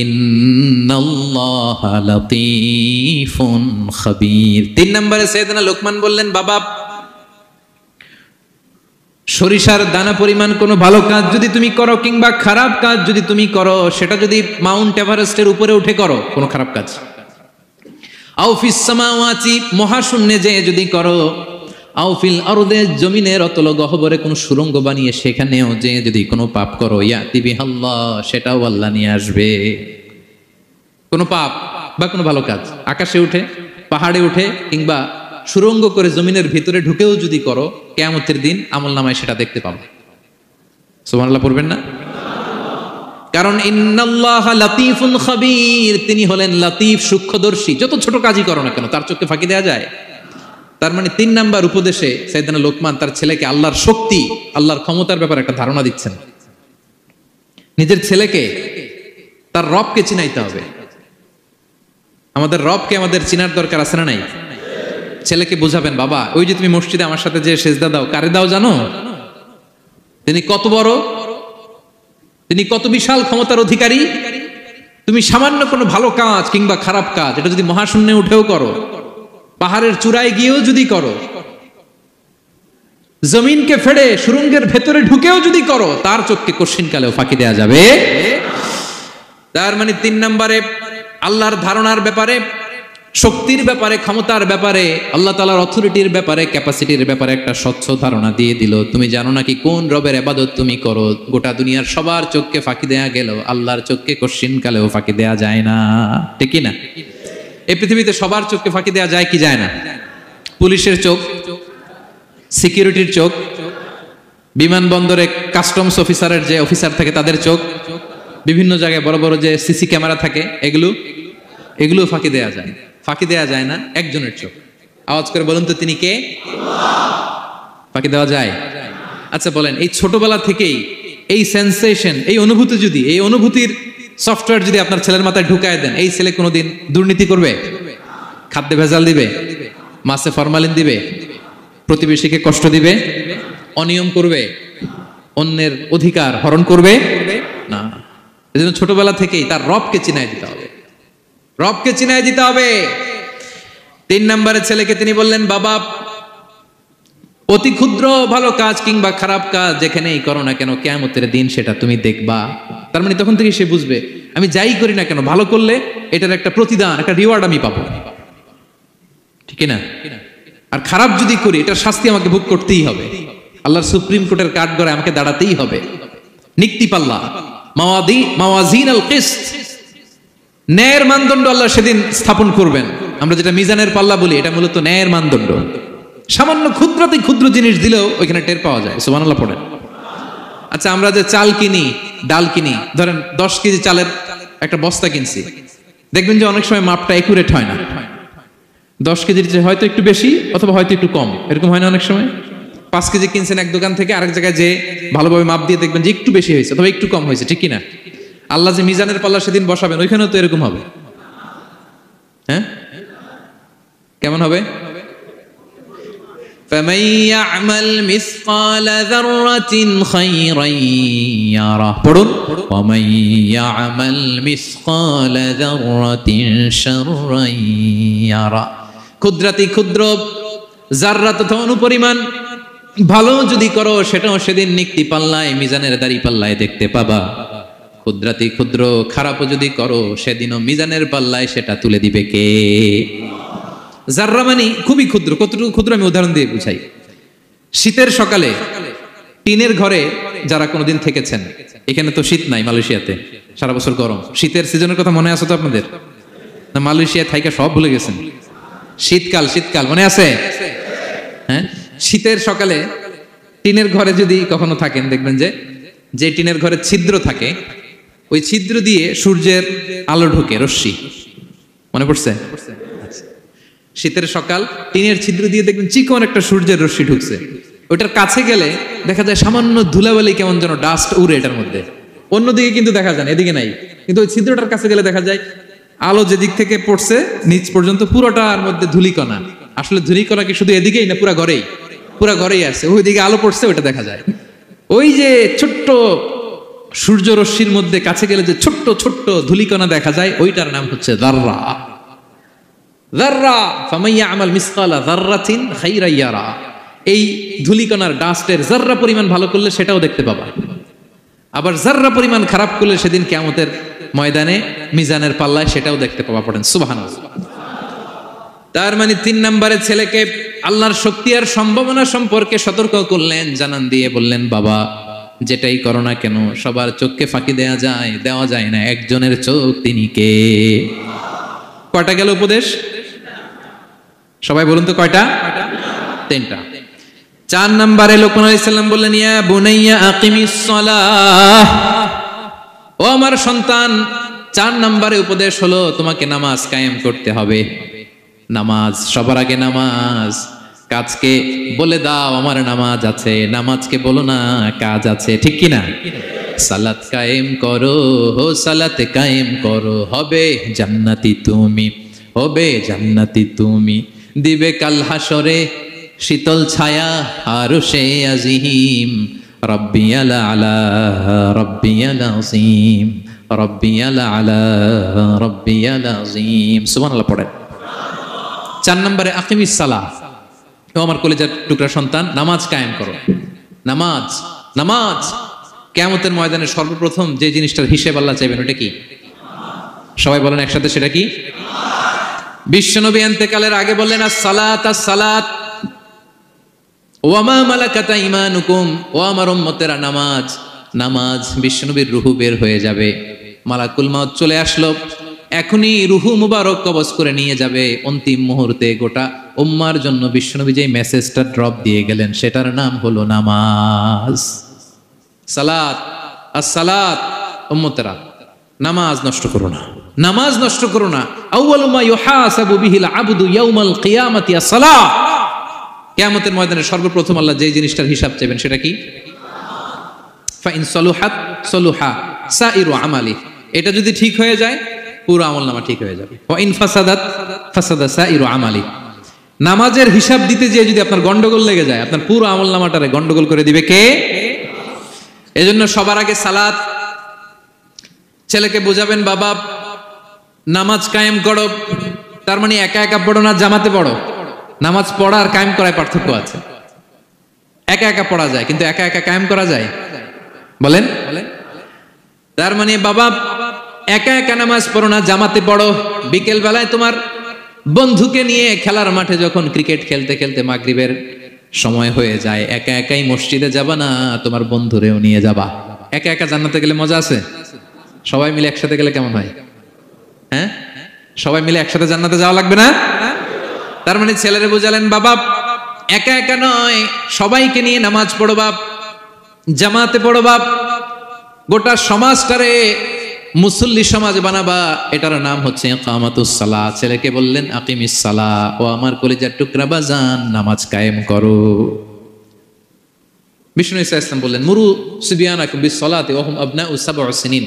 ইন্নাল্লাহা লাতীফুন খাবীর। 3 নম্বরে সাইয়েদনা লোকমান বললেন, বাবা সরিষার দানা পরিমাণ কোনো ভালো কাজ যদি তুমি করো কিংবা খারাপ কাজ যদি তুমি করো, সেটা যদি মাউন্ট এভারেস্টের উপরে উঠে করো কোনো খারাপ কাজ, আও ফিস সামাওয়াতি মহাশূন্যে যে যদি করো, আও ফিল আরদে জমিনের অতল গহ্বরে কোনো সুড়ঙ্গ বানিয়ে সেখানেও যে যদি কোনো পাপ করো, ইয়াতি বিহাল্লাহ সেটাও আল্লাহ নিয়ে আসবে। কোনো পাপ বা কোনো ভালো কাজ আকাশে উঠে, পাহাড়ে উঠে কিংবা সুড়ঙ্গ করে জমিনের ভিতরে ঢুকেও যদি করো, কিয়ামতের দিন আমলনামায় সেটা দেখতে পাবে। সুবহানাল্লাহ পড়বেন না? কারণ ইন্নাল্লাহা লাতীফুন খাবীর, তিনি হলেন লাতীফ সূক্ষ্মদর্শী। যত ছোট কাজই করো না কেন তার চোখে ফাঁকি দেওয়া যায়। তার মানে 3 নাম্বার উপদেশে সাইয়েদনা লোকমান তার ছেলেকে আল্লাহর শক্তি, আল্লাহর ক্ষমতার ব্যাপারে একটা ধারণা দিচ্ছেন। নিজের ছেলেকে তার রবকে চিনাইতে হবে। আমাদের রবকে আমাদের চিনার দরকার আছে না নাই? ছেলেকে বুঝাবেন, বাবা ওই যে তুমি মসজিদে আমার সাথে যে সেজদা দাও, কারে দাও জানো? তিনি কত বড়, তিনি কত বিশাল ক্ষমতার অধিকারী। তুমি সামান্য কোনো ভালো কাজ কিংবা খারাপ কাজ এটা যদি মহাশূন্যে উঠেও করো, পাহাড়ের চূড়ায় গিয়েও যদি করো, জমিনকে ফেড়ে সুড়ঙ্গের ভেতরে ঢুকেও যদি করো, তার চোখকে কশিনকালেও ফাঁকি দেয়া যাবে। তার মানে 3 নম্বরে আল্লাহর ধারণার ব্যাপারে, শক্তির ব্যাপারে, ক্ষমতার ব্যাপারে, আল্লাহ তাআলার অথরিটির ব্যাপারে, ক্যাপাসিটির ব্যাপারে একটা স্বচ্ছ ধারণা দিয়ে দিল। তুমি জানো নাকি কোন রবের ইবাদত তুমি করো? গোটা দুনিয়ার সবার চোখকে ফাঁকি দেয়া গেল, আল্লাহর চোখকে কশিনকালেও ফাঁকি দেয়া যায় না, ঠিক কি না? এই পৃথিবীতে সবার চোখকে ফাঁকি দেয়া যায় কি যায় না? পুলিশের চোখ, সিকিউরিটির চোখ, বিমানবন্দরে কাস্টমস অফিসারের যে অফিসার থাকে তাদের চোখ, বিভিন্ন জায়গায় বড় বড় যে সিসি ক্যামেরা থাকে, এগুলো ফাঁকি দেয়া যায়। ফাঁকি দেয়া যায় না একজনের চোখ। আওয়াজ করে বলুন তো তিনি কে? ফাঁকি দেওয়া যায়? আচ্ছা বলেন, এই ছোটবেলা থেকেই এই সেন্সেশন, এই অনুভূতি যদি, এই অনুভূতির সফটওয়্যার যদি আপনার ছেলের মাথায় ঢুকায় দেন, এই ছেলে কোনোদিন দুর্নীতি করবে? খাদ্যে ভেজাল দিবে? মাছে ফরমালিন দিবে? প্রতিবেশীকে কষ্ট দিবে? অনিয়ম করবে? অন্যের অধিকার হরণ করবে না। এজন্য ছোটবেলা থেকেই তার রবকে চিনাই দিতে হবে, রবকে চিনাই দিতে হবে। 3 নম্বরে ছেলেকে তিনি বললেন, বাবা অতি ক্ষুদ্র ভালো কাজ কিংবা খারাপ কাজ যেখানেই করো না কেন, কিয়ামতের দিন সেটা তুমি দেখবা। তার মানে তখন থেকে সে বুঝবে আমি যাই করি না কেন, ভালো করলে এটার একটা প্রতিদান, একটা রিওয়ার্ড আমি পাবো, ঠিক না? আর খারাপ যদি করি এটার শাস্তি আমাকে ভোগ করতেই হবে। আল্লাহর সুপ্রিম কোর্টের কাঠগড়ায় আমাকে দাঁড়াতেই হবে। নিক্তি পাল্লা, মাওয়াজিন আল কিসত, ন্যায়ের মানদণ্ড আল্লাহ সেদিন স্থাপন করবেন। আমরা যেটা মিজানের পাল্লা বলি, এটা মূলত ন্যায়ের মানদণ্ড। সামান্য ক্ষুদ্রাতি ক্ষুদ্র জিনিস দিলেও ওইখানে টের পাওয়া যায়। সুবহানাল্লাহ পড়েন। আচ্ছা আমরা যে চাল কিনি, ডাল কিনি, ধরেন 10 কেজি চালের একটা বস্তা কিনছি, দেখবেন যে অনেক সময় মাপটা একুরেট হয় না। 10 কেজির চেয়ে হয়তো একটু বেশি অথবা হয়তো একটু কম, এরকম হয় না অনেক সময়? 5 কেজি কিনছেন এক দোকান থেকে, আরেক জায়গায় যে ভালোভাবে মাপ দিয়ে দেখবেন যে একটু বেশি হয়েছে অথবা একটু কম হয়েছে, ঠিক কিনা? আল্লাহ যে মিজানের পাল্লা সেদিন বসাবেন, ওইখানেও তো এরকম হবে। হ্যাঁ, কেমন হবে? فَمَن يَعْمَلْ مِثْقَالَ ذَرَّةٍ خَيْرًا يَرَهُ, পড়ুন, وَمَن يَعْمَلْ مِثْقَالَ ذَرَّةٍ شَرًّا يَرَهُ। ক্ষুদ্রাতি ক্ষুদ্র জাররা তথা অনুপরিমাণ ভালো যদি করো, সেটাও সেদিন নিক্তি পাল্লায়, মিজানের দাড়ি পাল্লায় দেখতে পাবা। ক্ষুদ্রাতি ক্ষুদ্র খারাপও যদি করো, সেদিনও মিজানের পাল্লায় সেটা তুলে দিবে কে? জাররা মানে খুবই ক্ষুদ্র। কতটুকু ক্ষুদ্র আমি উদাহরণ দিয়ে বুঝাই। শীতের সকালে টিনের ঘরে যারা কোনোদিন থেকেছেন, এখানে তো শীত নাই, মালয়েশিয়াতে সারা বছর গরম। শীতের সিজনের কথা মনে আছে তো আপনাদের? না মালয়েশিয়া থাইকা সব ভুলে গেছেন? শীতকাল, শীতকাল মনে আছে? হ্যাঁ, শীতের সকালে টিনের ঘরে যদি কখনো থাকেন, দেখবেন যে টিনের ঘরে ছিদ্র থাকে, ওই ছিদ্র দিয়ে সূর্যের আলো ঢোকে, রশ্মি। মনে পড়ছে? শীতের সকাল, টিনের ছিদ্র দিয়ে দেখবেন চিকন একটা সূর্যের রশ্মি ঢুকছে। ওটার কাছে গেলে দেখা যায় সামান্য ধুলাবালি, কেমন যেন ডাস্ট উড়ে এটার মধ্যে। অন্যদিকে কিন্তু দেখা যায় না, এদিকে নাই। কিন্তু ওই ছিদ্রটার কাছে গেলে দেখা যায় আলো যেদিক থেকে পড়ছে নিচ পর্যন্ত পুরোটার মধ্যে ধুলিকণা। আসলে ধুলিকণা কি শুধু এদিকেই না, পুরা ঘরেই? পুরা ঘরেই আছে। ওইদিকে আলো পড়ছে, ওইটা দেখা যায়। ওই যে ছোট্ট সূর্য রশ্মির মধ্যে কাছে গেলে যে ছোট্ট ছোট্ট ধূলিকণা দেখা যায়, ওইটার নাম হচ্ছে যাররা। যাররা ফামাইয়া আমাল মিসকালা যাররাতিন খাইরান ইয়ারা। এই ধূলিকণার ডাস্টের যাররা পরিমাণ ভালো করলে সেটাও দেখতে পাবা, আবার যাররা পরিমাণ খারাপ করলে সেদিন কিয়ামতের ময়দানে মিজানের পাল্লায় সেটাও দেখতে পাবা। পড়েন সুবহানাল্লাহ। তার মানে 3 নম্বরে ছেলেকে আল্লাহর শক্তি আর সম্ভাবনা সম্পর্কে সতর্ক করলেন, জানান দিয়ে বললেন, বাবা যেটাই করো না কেন সবার চোখকে ফাঁকি দেওয়া যায় না, একজনের চোখ, তিনি কে? কয়টা গেল উপদেশ? সবাই বলুন তো কয়টা? 3টা। 4 নম্বরে লোকমান আলাইহিস সালাম বললেন, ইয়া বুনাইয়া আকিমিস সালাহ, ও আমার সন্তান, 4 নম্বরে উপদেশ হলো তোমাকে নামাজ কায়েম করতে হবে। নামাজ, সবার আগে নামাজ। কাজকে বলে দাও আমার নামাজ আছে, নামাজকে বলো না কাজ আছে, ঠিক কি না? সালাত কায়েম করো, সালাত কায়েম করো, হবে জান্নাতি তুমি, হবে জান্নাতি তুমি, দিবে কাল হাসরে শীতল ছায়া আরশে আজিম, রব্বিয়াল আলা রব্বিয়াল আযীম, রব্বিয়াল আলা রব্বিয়াল আযীম। সুবহানাল্লাহ পড়েন। 4 নম্বরে আকিমিস সালাহ, ও আমার কলিজার টুকরা সন্তান, নামাজ কায়েম করো। নামাজ, নামাজ কিয়ামতের ময়দানে সর্বপ্রথম যে জিনিসটার হিসেব আল্লাহ চাইবেন ওটা কি? সবাই বলেন একসাথে, সেটা কি? বিশ্বনবী ইন্তেকালের আগে বললেন, আস-সালাত আস-সালাত ওয়া মা মালাকাত ঈমানুকুম, ও আমার উম্মতেরা নামাজ, নামাজ। বিশ্বনবীর রূহ বের হয়ে যাবে, মালাকুল মাউত চলে আসলো, এখনই রুহু মুবারক কবজ করে নিয়ে যাবে। অন্তিম মুহূর্তে গোটা উম্মার জন্য বিশ্বনবী যে মেসেজটা ড্রপ দিয়ে গেলেন সেটার নাম হলো নামাজ। সালাত আস-সালাত, উম্মতেরা নামাজ নষ্ট করো না, নামাজ নষ্ট করো না। আউয়ালু মা ইউহাসাবু বিহিল আবদু ইয়াউমাল কিয়ামাতি আস-সালাহ। কিয়ামতের ময়দানে সর্বপ্রথম আল্লাহ যে জিনিসটার হিসাব চাইবেন সেটা কি? ফা ইন সালুহাত সালুহা সাইরু আমালি। এটা যদি ঠিক হয়ে যায় পুরো আমলনামা ঠিক হয়ে যাবে। ওয়া ইন ফাসাদাত ফাসাদা সাইরু আমালি। নামাজের হিসাব দিতে যেয়ে যদি আপনার গন্ডগোল লেগে যায়, আপনার পুরো আমলনামাটারে গন্ডগোল করে দিবে কে? এজন্য সবার আগে সালাত। ছেলেকে বোঝাবেন, বাবা নামাজ কায়েম করো, তার মানে একা একা পড়ো না, জামাতে পড়ো। নামাজ পড়া আর কায়েম করায় পার্থক্য আছে। একা একা পড়া যায়, কিন্তু একা একা কায়েম করা যায়? বলেন। তার মানে বাবা একা একা নামাজ পড়ো না, জামাতে পড়ো। বিকেল বেলায় তোমার বন্ধুকে নিয়ে খেলার মাঠে যখন ক্রিকেট খেলতে খেলতে মাগরিবের সময় হয়ে যায়, একা একাই মসজিদে যাবা না, তোমার বন্ধুরেও নিয়ে যাবা। একা একা জান্নাতে গেলে মজা আছে? সবাই মিলে একসাথে গেলে কেমন হয়? হ্যাঁ, সবাই মিলে একসাথে জান্নাতে যাওয়া লাগবে না? তার মানে ছেলেরে বোঝালেন, বাবা একা একা নয়, সবাইকে নিয়ে নামাজ পড়ো বাপ, জামাতে পড়ো বাপ, গোটা সমাজটারে মুসল্লি সমাজ বানাবা। এটার নাম হচ্ছে ইকামাতুস সালাহ। ছেলেকে বললেন, আকিমিস সালাহ, ও আমার কলিজার টুকরা বাজান, নামাজ কায়েম করো। বিষ্ণু ঈসা ইসলাম বললেন, মুরু সিবিয়ানাকুম বিস-সালাতি ওয়া হুম আবনাউ 7 সিনিন।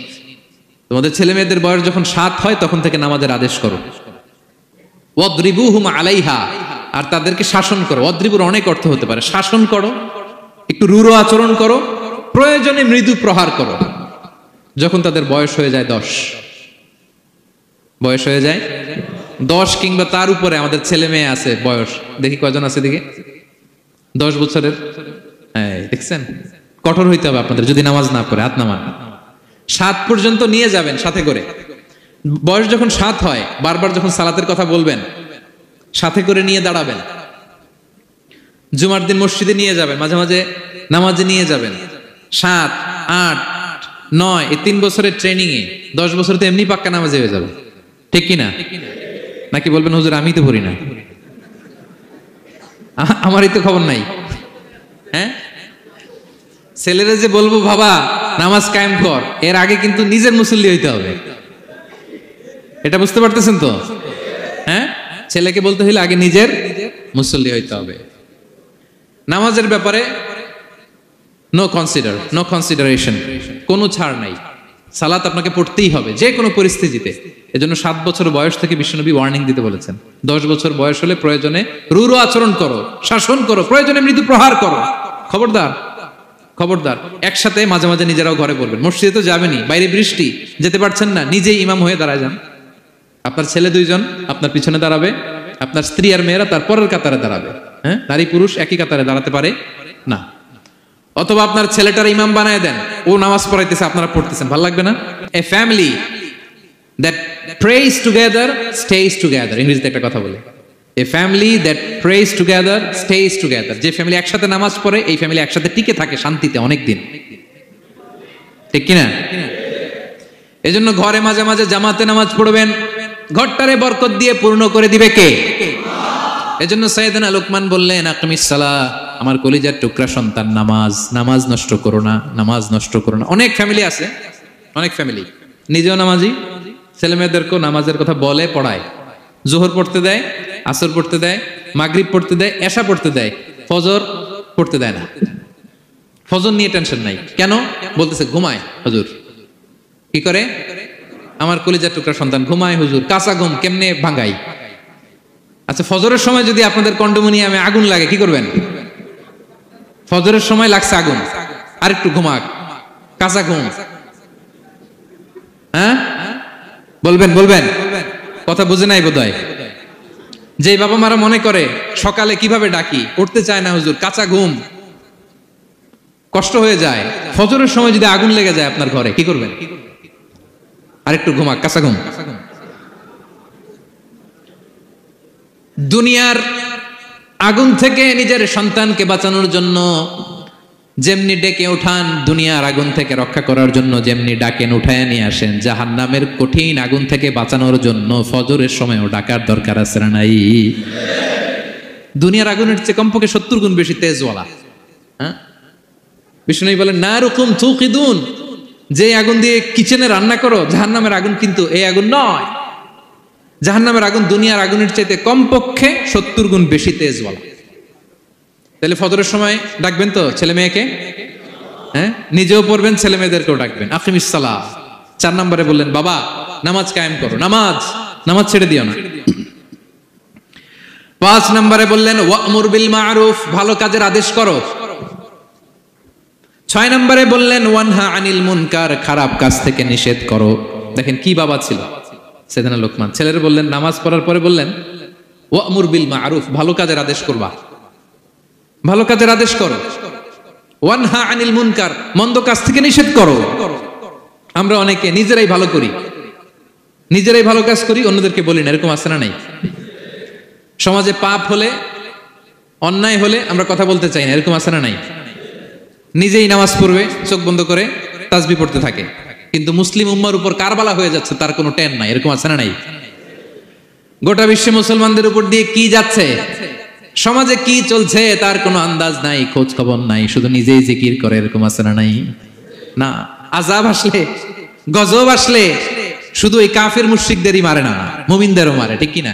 তোমাদের ছেলে মেয়েদের বয়স যখন 7 হয় তখন থেকে নামাজের আদেশ করো। ওয়াদরিবুহুম আলাইহা, আর তাদেরকে শাসন করো। ওয়াদরিবুর অনেক অর্থ হতে পারে, শাসন করো, একটু রূঢ় আচরণ করো, প্রয়োজনে মৃদু প্রহার করো। যখন তাদের বয়স হয়ে যায় 10, বয়স হয়ে যায় 10 কিংবা তার উপরে, আমাদের ছেলে মেয়ে আছে বয়স, দেখি কয়জন আছে দিকে 10 বছরের। হ্যাঁ দেখছেন, কঠোর হইতে হবে আপনাদের যদি নামাজ না পড়ে। হাত নামান। 7 পর্যন্ত নিয়ে যাবেন সাথে করে। বয়স যখন 7 হয়, বারবার যখন সালাতের কথা বলবেন সাথে করে নিয়ে দাঁড়াবেন। জুমার দিন মসজিদে নিয়ে যাবেন, মাঝে মাঝে নামাজে নিয়ে যাবেন। 7, 8, 9 এই 3 বছরের ট্রেনিং এ 10 বছর তো এমনি পাক্কা নামাজে হয়ে যাবে, ঠিক কিনা? নাকি বলবেন হুজুর আমি তো পড়ি না, আমারই তো খবর নাই। হ্যাঁ, ছেলেরা যে বলবো বাবা নামাজ কায়েম কর, এর আগে কিন্তু নিজের মুসল্লি হইতে হবে। এটা বুঝতে পারতেছেন তো? হ্যাঁ, ছেলেকে বলতে হইলে আগে নিজের মুসল্লি হইতে হবে। নামাজের ব্যাপারে নো কনসিডারেশন, কোনো ছাড় নাই। সালাত আপনাকে পড়তেই হবে যে কোনো পরিস্থিতিতে। এজন্য 7 বছর বয়স থেকে বিশ্বনবী ওয়ার্নিং দিতে বলেছেন। 10 বছর বয়স হলে প্রয়োজনে রূঢ় আচরণ করো, শাসন করো, প্রয়োজনে মৃদু প্রহার করো। খবরদার খবরদার, একসাথে মাঝে মাঝে নিজেরাও ঘরে পড়বেন। মসজিদে তো যাবেনই, বাইরে বৃষ্টি, যেতে পারছেন না, নিজেই ইমাম হয়ে দাঁড়ায় যান। আপনার ছেলে 2 জন আপনার পিছনে দাঁড়াবে, আপনার স্ত্রী আর মেয়েরা তার পরের কাতারে দাঁড়াবে। হ্যাঁ, নারী পুরুষ একই কাতারে দাঁড়াতে পারে না। অথবা আপনার ছেলেটার ইমাম বানায় দেন, ও নামাজ পড়াইতেছে, আপনারা পড়তেছেন, ভালো লাগবে না? A family that praise together stays together, ইংরেজিতে একটা কথা বলে, a family that praise together stays together. যে ফ্যামিলি একসাথে নামাজ পড়ে, এই ফ্যামিলি একসাথে টিকে থাকে শান্তিতে অনেক দিন, ঠিক কিনা? এজন্য ঘরে মাঝে মাঝে জামাতে নামাজ পড়বেন, ঘরটারে বরকত দিয়ে পূর্ণ করে দিবে কে? এজন্য সাইয়েদনা লোকমান বললেন, আকিমিস সালাহ, আমার কলিজার টুকরা সন্তান, নামাজ, নামাজ নষ্ট করো না, নামাজ নষ্ট করো না। অনেক ফ্যামিলি আছে, অনেক ফ্যামিলি নিজেও নামাজি, ছেলে মেয়েদেরকেও নামাজের কথা বলে, পড়ায়, জোহর পড়তে দেয়, আসর পড়তে দেয়, মাগরিব পড়তে দেয়, এশা পড়তে দেয়, ফজর পড়তে দেয় না। ফজর নিয়ে টেনশন নাই, কেন? বলতেছে ঘুমায় হুজুর। কি করে? আমার কলিজার টুকরা সন্তান ঘুমায় হুজুর, কাঁচা ঘুম কেমনে ভাঙাই? আচ্ছা, ফজরের সময় যদি আপনাদের কন্ডোমিনিয়ামে আগুন লাগে কি করবেন? ফজরের সময় লাগছে আগুন, আরেকটু ঘুমাক, কাঁচা ঘুম। হ্যাঁ, বলবেন বলবেন, কথা বুঝে নাই বোধহয়। যে বাবা মারা মনে করে সকালে কিভাবে ডাকি, উঠতে চায় না হুজুর, কাঁচা ঘুম, কষ্ট হয়ে যায়, ফজরের সময় যদি আগুন লেগে যায় আপনার ঘরে কি করবেন? আরেকটু ঘুমাক, কাঁচা ঘুম। দুনিয়ার আগুন থেকে নিজের সন্তানকে বাঁচানোর জন্য যেমনি ডেকে উঠান, দুনিয়ার আগুন থেকে রক্ষা করার জন্য যেমনি ডাকেন, উঠায় নিয়ে আসেন, জাহান্নামের কঠিন আগুন থেকে বাঁচানোর জন্য ফজরের সময়ও ডাকার দরকার আছে না নাই? দুনিয়ার আগুনের চেয়ে কমপক্ষে 70 গুণ বেশি তেজওয়ালা। হ্যাঁ, বিষ্ণু বলেন, নারুকুম তুকিদুন, যে আগুন দিয়ে কিচেনে রান্না করো, জাহান্নামের আগুন কিন্তু এই আগুন নয়। জাহান্নামের আগুন দুনিয়ার আগুনের চাইতে কমপক্ষে 70 গুণ বেশি তেজওয়ালা। তাহলে ফজরের সময় ডাকবেন তো ছেলে মেয়েকে? হ্যাঁ, নিজেও পড়বেন, ছেলে মেয়েদেরকেও ডাকবেন। আকিমিস সালাহ। 4 নম্বরে বললেন, বাবা নামাজ কায়েম করো, নামাজ ছেড়ে দিও না। 5 নম্বরে বললেন, ওয়া'মুর বিল মা'রুফ, ভালো কাজের আদেশ করো। 6 নম্বরে বললেন, ওয়ানহা আনিল মুনকার, খারাপ কাজ থেকে নিষেধ করো। দেখেন কি বাবা ছিল সাইয়েদনা লোকমান। ছেলেরা বললেন, নামাজ পড়ার পরে বললেন, ওয়া'মুর বিল মা'রুফ, ভালো কাজের আদেশ করবা, ভালো কাজের আদেশ করো। ওয়ানহা আনিল মুনকার, মন্দ কাজ থেকে নিষেধ করো। আমরা অনেকে নিজেরাই ভালো করি, নিজেরাই ভালো কাজ করি, অন্যদেরকে বলি না, এরকম আছে না নাই? সমাজে পাপ হলে, অন্যায় হলে আমরা কথা বলতে চাই না, এরকম আছে না নাই? নিজেই নামাজ পড়বে, চোখ বন্ধ করে তাসবিহ পড়তে থাকে, কিন্তু মুসলিম উম্মার উপর কারবালা হয়ে যাচ্ছে, তার কোনো টেন নাই, এরকম আছে না নাই? গোটা বিশ্বে মুসলমানদের উপর দিয়ে কি যাচ্ছে, সমাজে কি চলছে তার কোনো আন্দাজ নাই, খোঁজ খবর নাই, শুধু নিজেই জিকির করে, এরকম আছে না নাই? না, আযাব আসলে, গজব আসলে শুধু এই কাফের মুশরিকদেরই মারে না, মুমিনদেরও মারে, ঠিক কি না?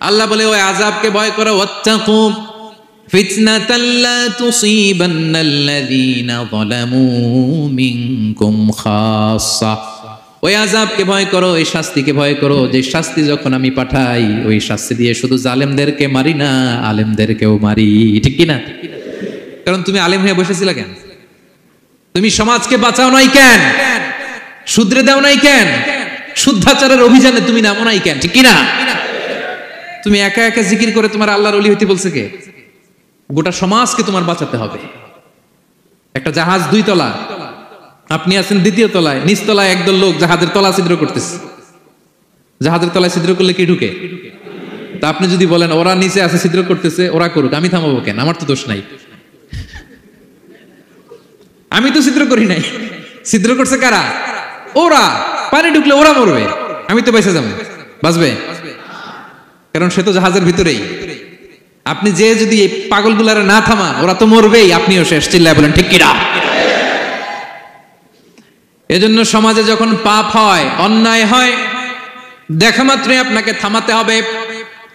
আল্লাহ বলে, ওই আযাবকে ভয় করো, ওয়াত্তাকু ফিতনাতাল লা তুসিবান্নাল্লাযীনা যালামু মিনকুম খাসসা। ওই আযাবকে ভয় করো, ওই শাস্তিকে ভয় করো, যে শাস্তি যখন আমি পাঠাই, ওই শাস্তি দিয়ে শুধু জালেমদেরকে মারি না, আলেমদেরকেও মারি, ঠিক কি না? কারণ তুমি আলেম হয়ে বসেছিলা কেন? তুমি সমাজকে বাঁচাও নাই কেন? শুধরে দাও নাই কেন? শুদ্ধাচারের অভিযানে তুমি নামো নাই কেন? ঠিক কি না? তুমি একা একা জিকির করে তোমার আল্লাহর ওলি হইতে বলছে কে? গোটা সমাজকে তোমার বাঁচাতে হবে। একটা জাহাজ 2 তলা, আপনি আছেন 2য় তলায়, নিচ তলায় একদল লোক জাহাজের তলা ছিদ্র করতেছে। জাহাজের তলায় ছিদ্র করলে কি ঢুকে? তা আপনি যদি বলেন ওরা নিচে আছে ছিদ্র করতেছে, ওরা করুক, আমি থামাবো কেন? আমার তো দোষ নাই, আমি তো ছিদ্র করি নাই। ছিদ্র করছে কারা? ওরা। পানি ঢুকলে ওরা মরবে, আমি তো বেঁচে যাবো। বাঁচবে? কারণ সে তো জাহাজের ভিতরেই। আপনি যে যদি এই পাগলগুলারে না থামান, ওরা তো মরবেই, আপনিও শেষ। চিল্লায় বলেন ঠিক কিনা? এজন্য সমাজে যখন পাপ হয়, অন্যায় হয়, দেখা মাত্রই আপনাকে থামাতে হবে।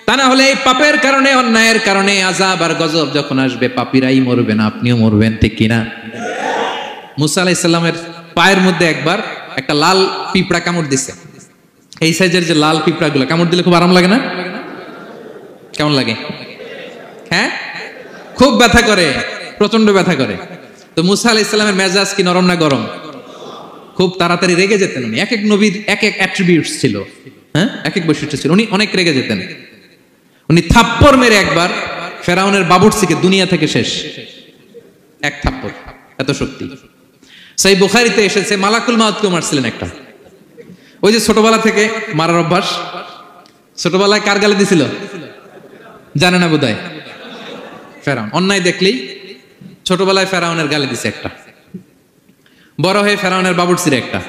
তা না হলে এই পাপের কারণে, অন্যায়ের কারণে আযাব আর গজব যখন আসবে, পাপীরাই মরবেন, আপনিও মরবেন, ঠিক কিনা? মুসা আলাইহিস সালামের পায়ের মধ্যে একবার একটা লাল পিঁপড়া কামড় দিছে। এই সাইজের যে লাল পিঁপড়াগুলো কামড় দিলে খুব আরাম লাগে না? কেমন লাগে? হ্যাঁ, খুব ব্যথা করে, প্রচন্ড ব্যথা করে। তো মুসা আলাইহিস সালামের মেজাজ কি নরম না গরম? খুব তাড়াতাড়ি রেগে যেতেন উনি। এক এক নবীর এক এক অ্যাট্রিবিউটস ছিল, হ্যাঁ, এক এক বৈশিষ্ট্য ছিল। উনি অনেক রেগে যেতেন। উনি থাপ্পড় মেরে একবার ফেরাউনের বাবুর্চিকে দুনিয়া থেকে শেষ, এক থাপ্পড়, এত শক্তি। সেই বুখারীতে এসেছে মালাকুল মাউতকে মারছিলেন একটা। ওই যে ছোটবেলা থেকে মারার অভ্যাস, ছোটবেলায় কার গালে দিছিল জানে না বোধহয়? ফেরাউন। অন্যায় দেখলেই ছোটবেলায় ফেরাউনের গালে দিছে একটা, বড় হয়ে ফেরাউনের বাবুর্চির একটা,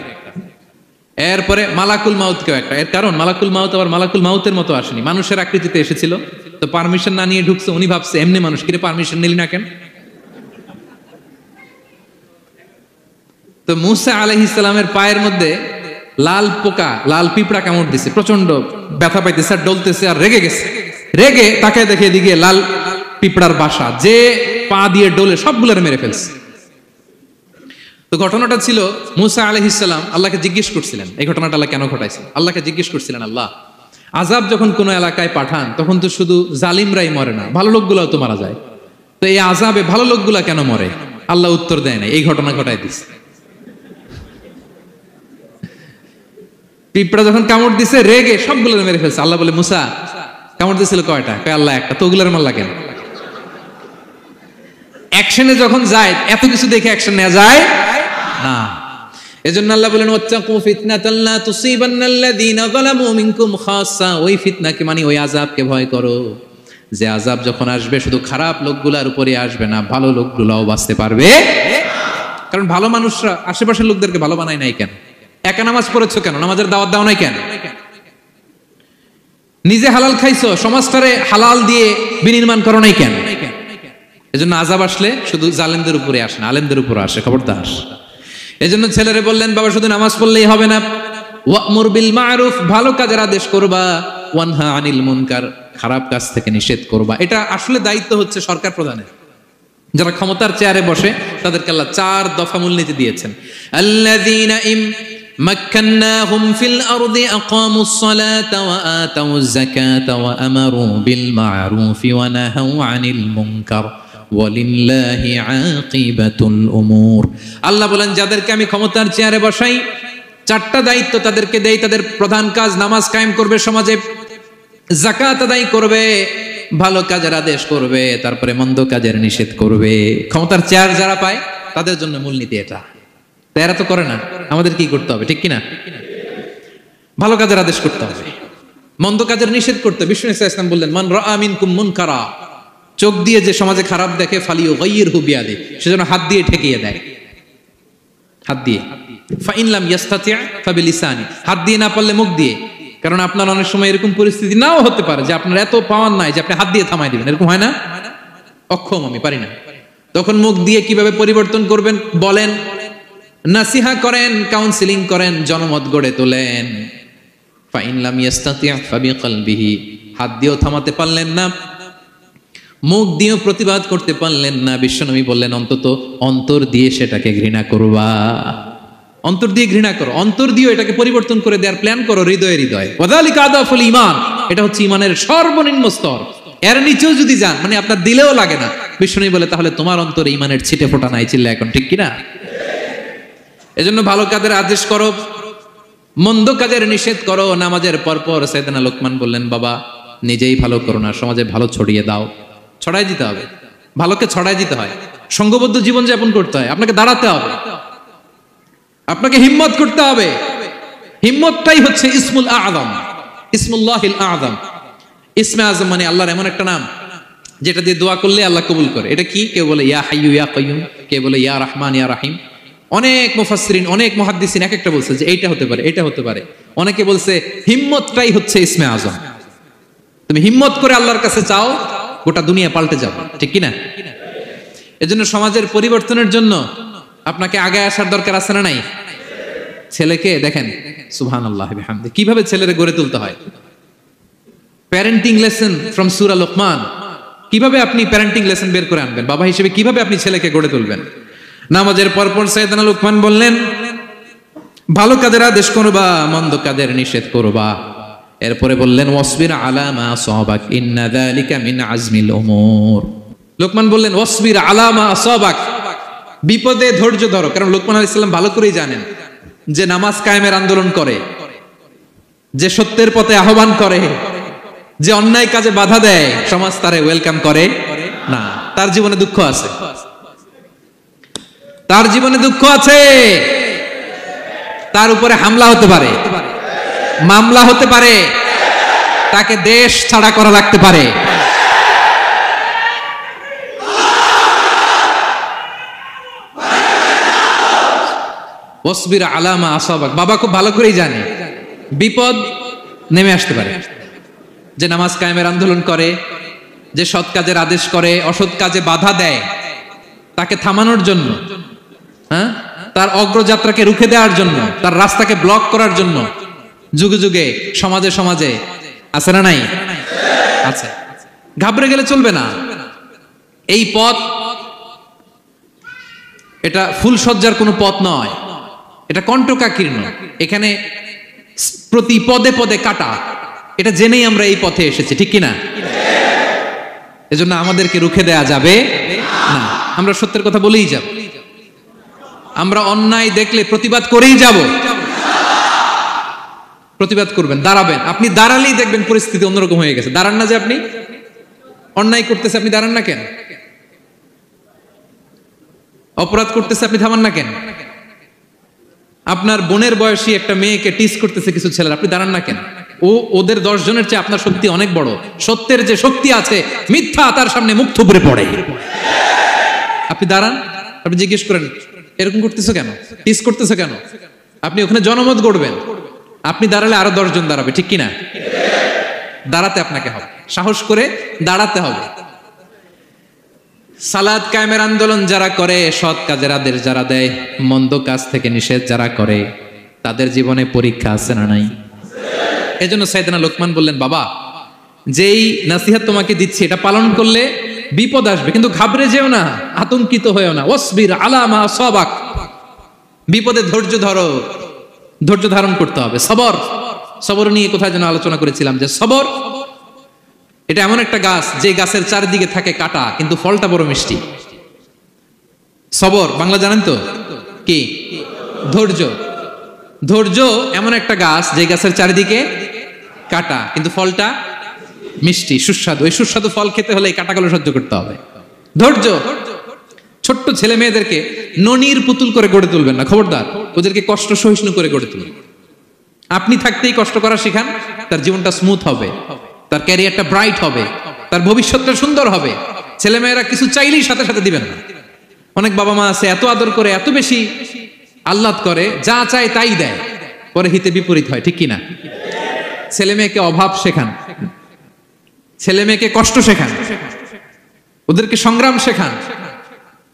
এরপরে মালাকুল মাউতকেও একটা। এর কারণ মালাকুল মাউত আবার মালাকুল মাউতের মতো আসেনি, মানুষের আকৃতিতে এসেছিল। তো পারমিশন না নিয়ে ঢুকছে। উনি ভাবছে এমনি মানুষ, কিরে পারমিশন নিলি না কেন? তো মুসা আলাইহিস সালামের পায়ের মধ্যে লাল পোকা, লাল পিঁপড়া কামড় দিছে, প্রচন্ড ব্যথা পাইতেছে আর ডলতেছে আর রেগে গেছে। রেগে তাকে দেখে দিকে লাল পিঁপড়ার বাসা, যে পা দিয়ে ডলে সবগুলোর মেরে ফেলছে। তো ঘটনাটা ছিল মুসা আলাইহিস সালাম আল্লাহকে জিজ্ঞেস করছিলেন এই ঘটনাটা আল্লাহ কেন ঘটাইছে। আল্লাহকে জিজ্ঞেস করছিলেন, আল্লাহ আযাব যখন কোনো এলাকায় পাঠান তখন তো শুধু জালিমরাই মরে না, ভালো লোকগুলাও তো মারা যায়, তো এই আযাবে ভালো লোকগুলা কেন মরে? আল্লাহ উত্তর দেয় না, এই ঘটনা ঘটাই দিছে। পিঁপড়া যখন কামড় দিছে রেগে সবগুলো মেরে ফেলছে। আল্লাহ বলে, মুসা কামড় দিছিল কয়টা? কয় আল্লাহ একটা। তো ওগুলোর মারলা কেন? অ্যাকশনে যখন যায় এত কিছু দেখে অ্যাকশন নেওয়া যায় না। এজন্য আল্লাহ বলেন, ওয়াত্তাকু ফিতনাতাল লা তুসিবান্নাল্লাযীনা যালামু মিনকুম খাসসা। ওই ফিতনাকে মানে ওই আযাবকে ভয় করো, যে আযাব যখন আসবে শুধু খারাপ লোকগুলোর উপরে আসবে না, ভালো লোকগুলোও বাঁচতে পারবে। কারণ ভালো মানুষরা আশেপাশের লোকদেরকে ভালো বানায় নাই কেন? একা নামাজ পড়েছো কেন? নামাজের দাওয়াত দাও নাই কেন? নিজে হালাল খাইছো, সমাজটারে হালাল দিয়ে বিনির্মাণ করো নাই কেন? এজন্য আযাব আসলে শুধু জালেমদের উপরে আসে না, আলেমদের উপরে আসে, খবরদার। এজন্য ছেলেরে বললেন, বাবা শুধু নামাজ পড়লেই হবে না, ওয়া'মুর বিল মা'রুফ, ভালো কাজের আদেশ করবা, ওয়ানহা আনিল মুনকার, খারাপ কাজ থেকে নিষেধ করবা। এটা আসলে দায়িত্ব হচ্ছে সরকার প্রধানের। যারা ক্ষমতার চেয়ারে বসে তাদেরকে আল্লাহ 4 দফা মূলনীতি দিয়েছেন। আল্লাযীনা মাক্কান্নাহুম ফিল আরদি আকামুস সালাতা ওয়া আতাউয যাকাতা ওয়া আমারু বিল মা'রুফি ওয়া নাহাউ আনিল মুনকার ওয়ালিল্লাহি আকিবাতুল উমুর। আল্লাহ বলেন, যাদেরকে আমি ক্ষমতার চেয়ারে বসাই 4টা দায়িত্ব তাদেরকে দেই। তাদের প্রধান কাজ নামাজ কায়েম করবে, সমাজে যাকাত আদায় করবে, ভালো কাজের আদেশ করবে, তারপরে মন্দ কাজের নিষেধ করবে। ক্ষমতার চেয়ার যারা পায় তাদের জন্য মূলনীতি এটা। এরা তো করে না, আমাদের কি করতে হবে? ঠিক কিনা? ভালো কাজের আদেশ করতে হবে, মন্দ কাজের নিষেধ করতে। বিষ্ণু ইসলাম বললেন, মান রাআ মিনকুম মুনকারা, চোখ দিয়ে যে সমাজে খারাপ দেখে, ফালিয়ুগাইয়িরহু বিয়াদিহি, সেজন্য হাত দিয়ে ঠেকিয়ে দেয়। হাত দিয়ে। ফাইন লাম ইয়াস্তাতি' ফাবিলিসানি, হাত দিয়ে না পারলে মুখ দিয়ে। কারণ আপনার অনেক সময় এরকম পরিস্থিতি নাও হতে পারে যে আপনার এত পাওয়ার নাই যে আপনি হাত দিয়ে থামাই দিবেন, এরকম হয় না? অক্ষম, আমি পারি না। তখন মুখ দিয়ে কিভাবে পরিবর্তন করবেন বলেন, নাসিহা করেন, কাউন্সিলিং করেন, জনমত গড়ে তোলেন। ফাইন লাম ইয়াস্তাতি' ফাবিকলবিহি, হাত দিয়েও থামাতে পারলেন না, মুখ দিয়েও প্রতিবাদ করতে পারলেন না, বিশ্বনবী বললেন অন্তত অন্তর দিয়ে সেটাকে ঘৃণা করবা। অন্তর দিয়ে ঘৃণা করো, অন্তর দিয়ে এটাকে পরিবর্তন করে দেওয়ার প্ল্যান করো, হৃদয়ে হৃদয়ে। ওয়াযালিকা আদাফুল ঈমান, এটা হচ্ছে ঈমানের সর্বনিম্ন স্তর। এর নিচেও যদি যান, মানে আপনার দিলেও লাগে না, বিশ্বনবী বলে তাহলে তোমার অন্তরে ঈমানের ছিটে ফোঁটা নাই। চিল্লা এখন ঠিক কিনা? এজন্য ভালো কাজের আদেশ করো, মন্দ কাজের নিষেধ করো। নামাজের পরপর সাইয়েদনা লোকমান বললেন, বাবা নিজেই ভালো করো না, সমাজে ভালো ছড়িয়ে দাও। ছড়াই দিতে হবে, ভালোকে ছড়াই দিতে হয়, সংঘবদ্ধ জীবন যাপন করতে হয়, আপনাকে দাঁড়াতে হবে, আপনাকে হিম্মত করতে হবে। হিম্মতটাই হচ্ছে ইসমুল আযম, ইসমুল্লাহিল আযম। ইসমে আযম মানে আল্লাহর এমন একটা নাম যেটা দিয়ে দোয়া করলে আল্লাহ কবুল করে। এটা কি? কেউ বলে ইয়া হাইয়ু ইয়া কাইয়ুম, কেউ বলে ইয়া রহমান ইয়া রাহিম। অনেক মুফাসসিরিন, অনেক মুহাদ্দিসিন এক একটা বলছে যে এইটা হতে পারে, এটা হতে পারে। অনেকে বলছে হিম্মতটাই হচ্ছে ইসমে আযম। তুমি হিম্মত করে আল্লাহর কাছে চাও, গোটা দুনিয়া পাল্টে যাবে। ঠিক কিনা? এজন্য সমাজের পরিবর্তনের জন্য আপনাকে আগে আসার দরকার আছে না নাই? ছেলেকে দেখেন, সুবহানাল্লাহ বিহামদি, কিভাবে ছেলেরে গড়ে তুলতে হয়। প্যারেন্টিং লেসন ফ্রম সূরা লোকমান, কিভাবে আপনি প্যারেন্টিং লেসন বের করে আনবেন, বাবা হিসেবে কিভাবে আপনি ছেলেকে গড়ে তুলবেন। নামাজের পরপর সাইয়েদনা লোকমান বললেন, ভালো কাজের আদেশ করবা, মন্দ কাজের নিষেধ করবা। এরপরে বললেন, ওয়াসবির আলা মা আসাবাক ইন্না যালিকা মিন আজমিল উমুর। লোকমান বললেন, ওয়াসবির আলা মা আসাবাক, বিপদে ধৈর্য ধরো, কারণ লোকমান আলাইহিস সালাম ভালো করেই জানেন যে নামাজ কায়েমের আন্দোলন করে, যে সত্যের পথে আহ্বান করে, যে অন্যায় কাজে বাধা দেয়, সমাজ তারে ওয়েলকাম করে না। তার জীবনে দুঃখ আছে, তার জীবনে দুঃখ আছে, তার উপরে হামলা হতে পারে, মামলা হতে পারে, তাকে দেশ ছাড়া করা লাগতে পারে। ওয়াসবির আলা মা আসাবাক, বাবা খুব ভালো করেই জানে বিপদ নেমে আসতে পারে। যে নামাজ কায়েমের আন্দোলন করে, যে সৎ কাজের আদেশ করে, অসৎ কাজে বাধা দেয়, তাকে থামানোর জন্য, হ্যাঁ, তার অগ্রযাত্রাকে রুখে দেওয়ার জন্য, তার রাস্তাকে ব্লক করার জন্য যুগে যুগে সমাজে সমাজে আছে না নাই? আছে। ঘাবড়ে গেলে চলবে না। এই পথ এটা ফুলসজ্জার কোনো পথ নয়, এটা কণ্টকাকীর্ণ। এখানে প্রতি পদে পদে কাটা, এটা জেনেই আমরা এই পথে এসেছি, ঠিক কিনা? এজন্য আমাদেরকে রুখে দেয়া যাবে না। আমরা সত্যের কথা বলেই যাব, আমরা অন্যায় দেখলে প্রতিবাদ করেই যাব। প্রতিবাদ করবেন, দাঁড়াবেন। আপনি দাঁড়ালেই দেখবেন পরিস্থিতি অন্যরকম হয়ে গেছে। দাঁড়ান না যে আপনি অন্যায় করতেছে, আপনি দাঁড়ান না কেন? অপরাধ করতেছে, আপনি থামান না কেন? আপনার বোনের বয়সী একটা মেয়েকে টিস করতেছে কিছু ছেলেরা, আপনি দাঁড়ান না কেন? ওদের 10 জনের চেয়ে আপনার শক্তি অনেক বড়। সত্যের যে শক্তি আছে, মিথ্যা তার সামনে মুখ থুবড়ে পড়ে। আপনি দাঁড়ান, আপনি জিজ্ঞেস করেন এরকম করতেছো কেন, টিস করতেছো কেন? আপনি ওখানে জনমত গড়বেন। আপনি দাঁড়ালে আরো 10 জন দাঁড়াবে, ঠিক কিনা? দাঁড়াতে আপনাকে হবে, সাহস করে দাঁড়াতে হবে। সালাত কায়েমের আন্দোলন যারা করে, সৎ কাজের আদেশ যারা দেয়, মন্দ কাজ থেকে নিষেধ যারা করে, তাদের জীবনে পরীক্ষা আছে না নাই? এজন্য সাইয়েদনা লোকমান বললেন, বাবা যেই নাসিহত তোমাকে দিচ্ছি এটা পালন করলে বিপদ আসবে, কিন্তু ঘাবড়ে যেও না, আতঙ্কিত হয়েও না। ওয়াসবির আলা মা আসাবাক, বিপদে ধৈর্য ধরো, ধৈর্য ধারণ করতে হবে। সবর, সবর নিয়ে কোথায় যেন আলোচনা করেছিলাম যে সবর এটা এমন একটা গাছ যে গাছের চারিদিকে থাকে কাটা, কিন্তু ফলটা বড় মিষ্টি। সবর বাংলা জানেন তো কি? ধৈর্য। ধৈর্য এমন একটা গাছ যে গাছের চারিদিকে কাটা, কিন্তু ফলটা মিষ্টি, সুস্বাদু। এই সুস্বাদু ফল খেতে হলে এই কাটাগুলো সহ্য করতে হবে। ধৈর্য। ছোট্ট ছেলে মেয়েদেরকে ননির পুতুল করে গড়ে তুলবেন না, খবরদার। ওদেরকে কষ্ট সহিষ্ণু করে গড়ে তুলবেন। আপনি থাকতেই কষ্ট করা শিখান, তার জীবনটা স্মুথ হবে, তার ক্যারিয়ারটা ব্রাইট হবে, তার ভবিষ্যৎটা সুন্দর হবে। ছেলেমেয়েরা কিছু চাইলেই সাথে সাথে দিবেন না। অনেক বাবা মা আছে এত আদর করে, এত বেশি আহ্লাদ করে, যা চায় তাই দেয়, পরে হিতে বিপরীত হয়, ঠিক কিনা? ছেলে মেয়েকে অভাব শেখান, ছেলে মেয়েকে কষ্ট শেখান, ওদেরকে সংগ্রাম শেখান,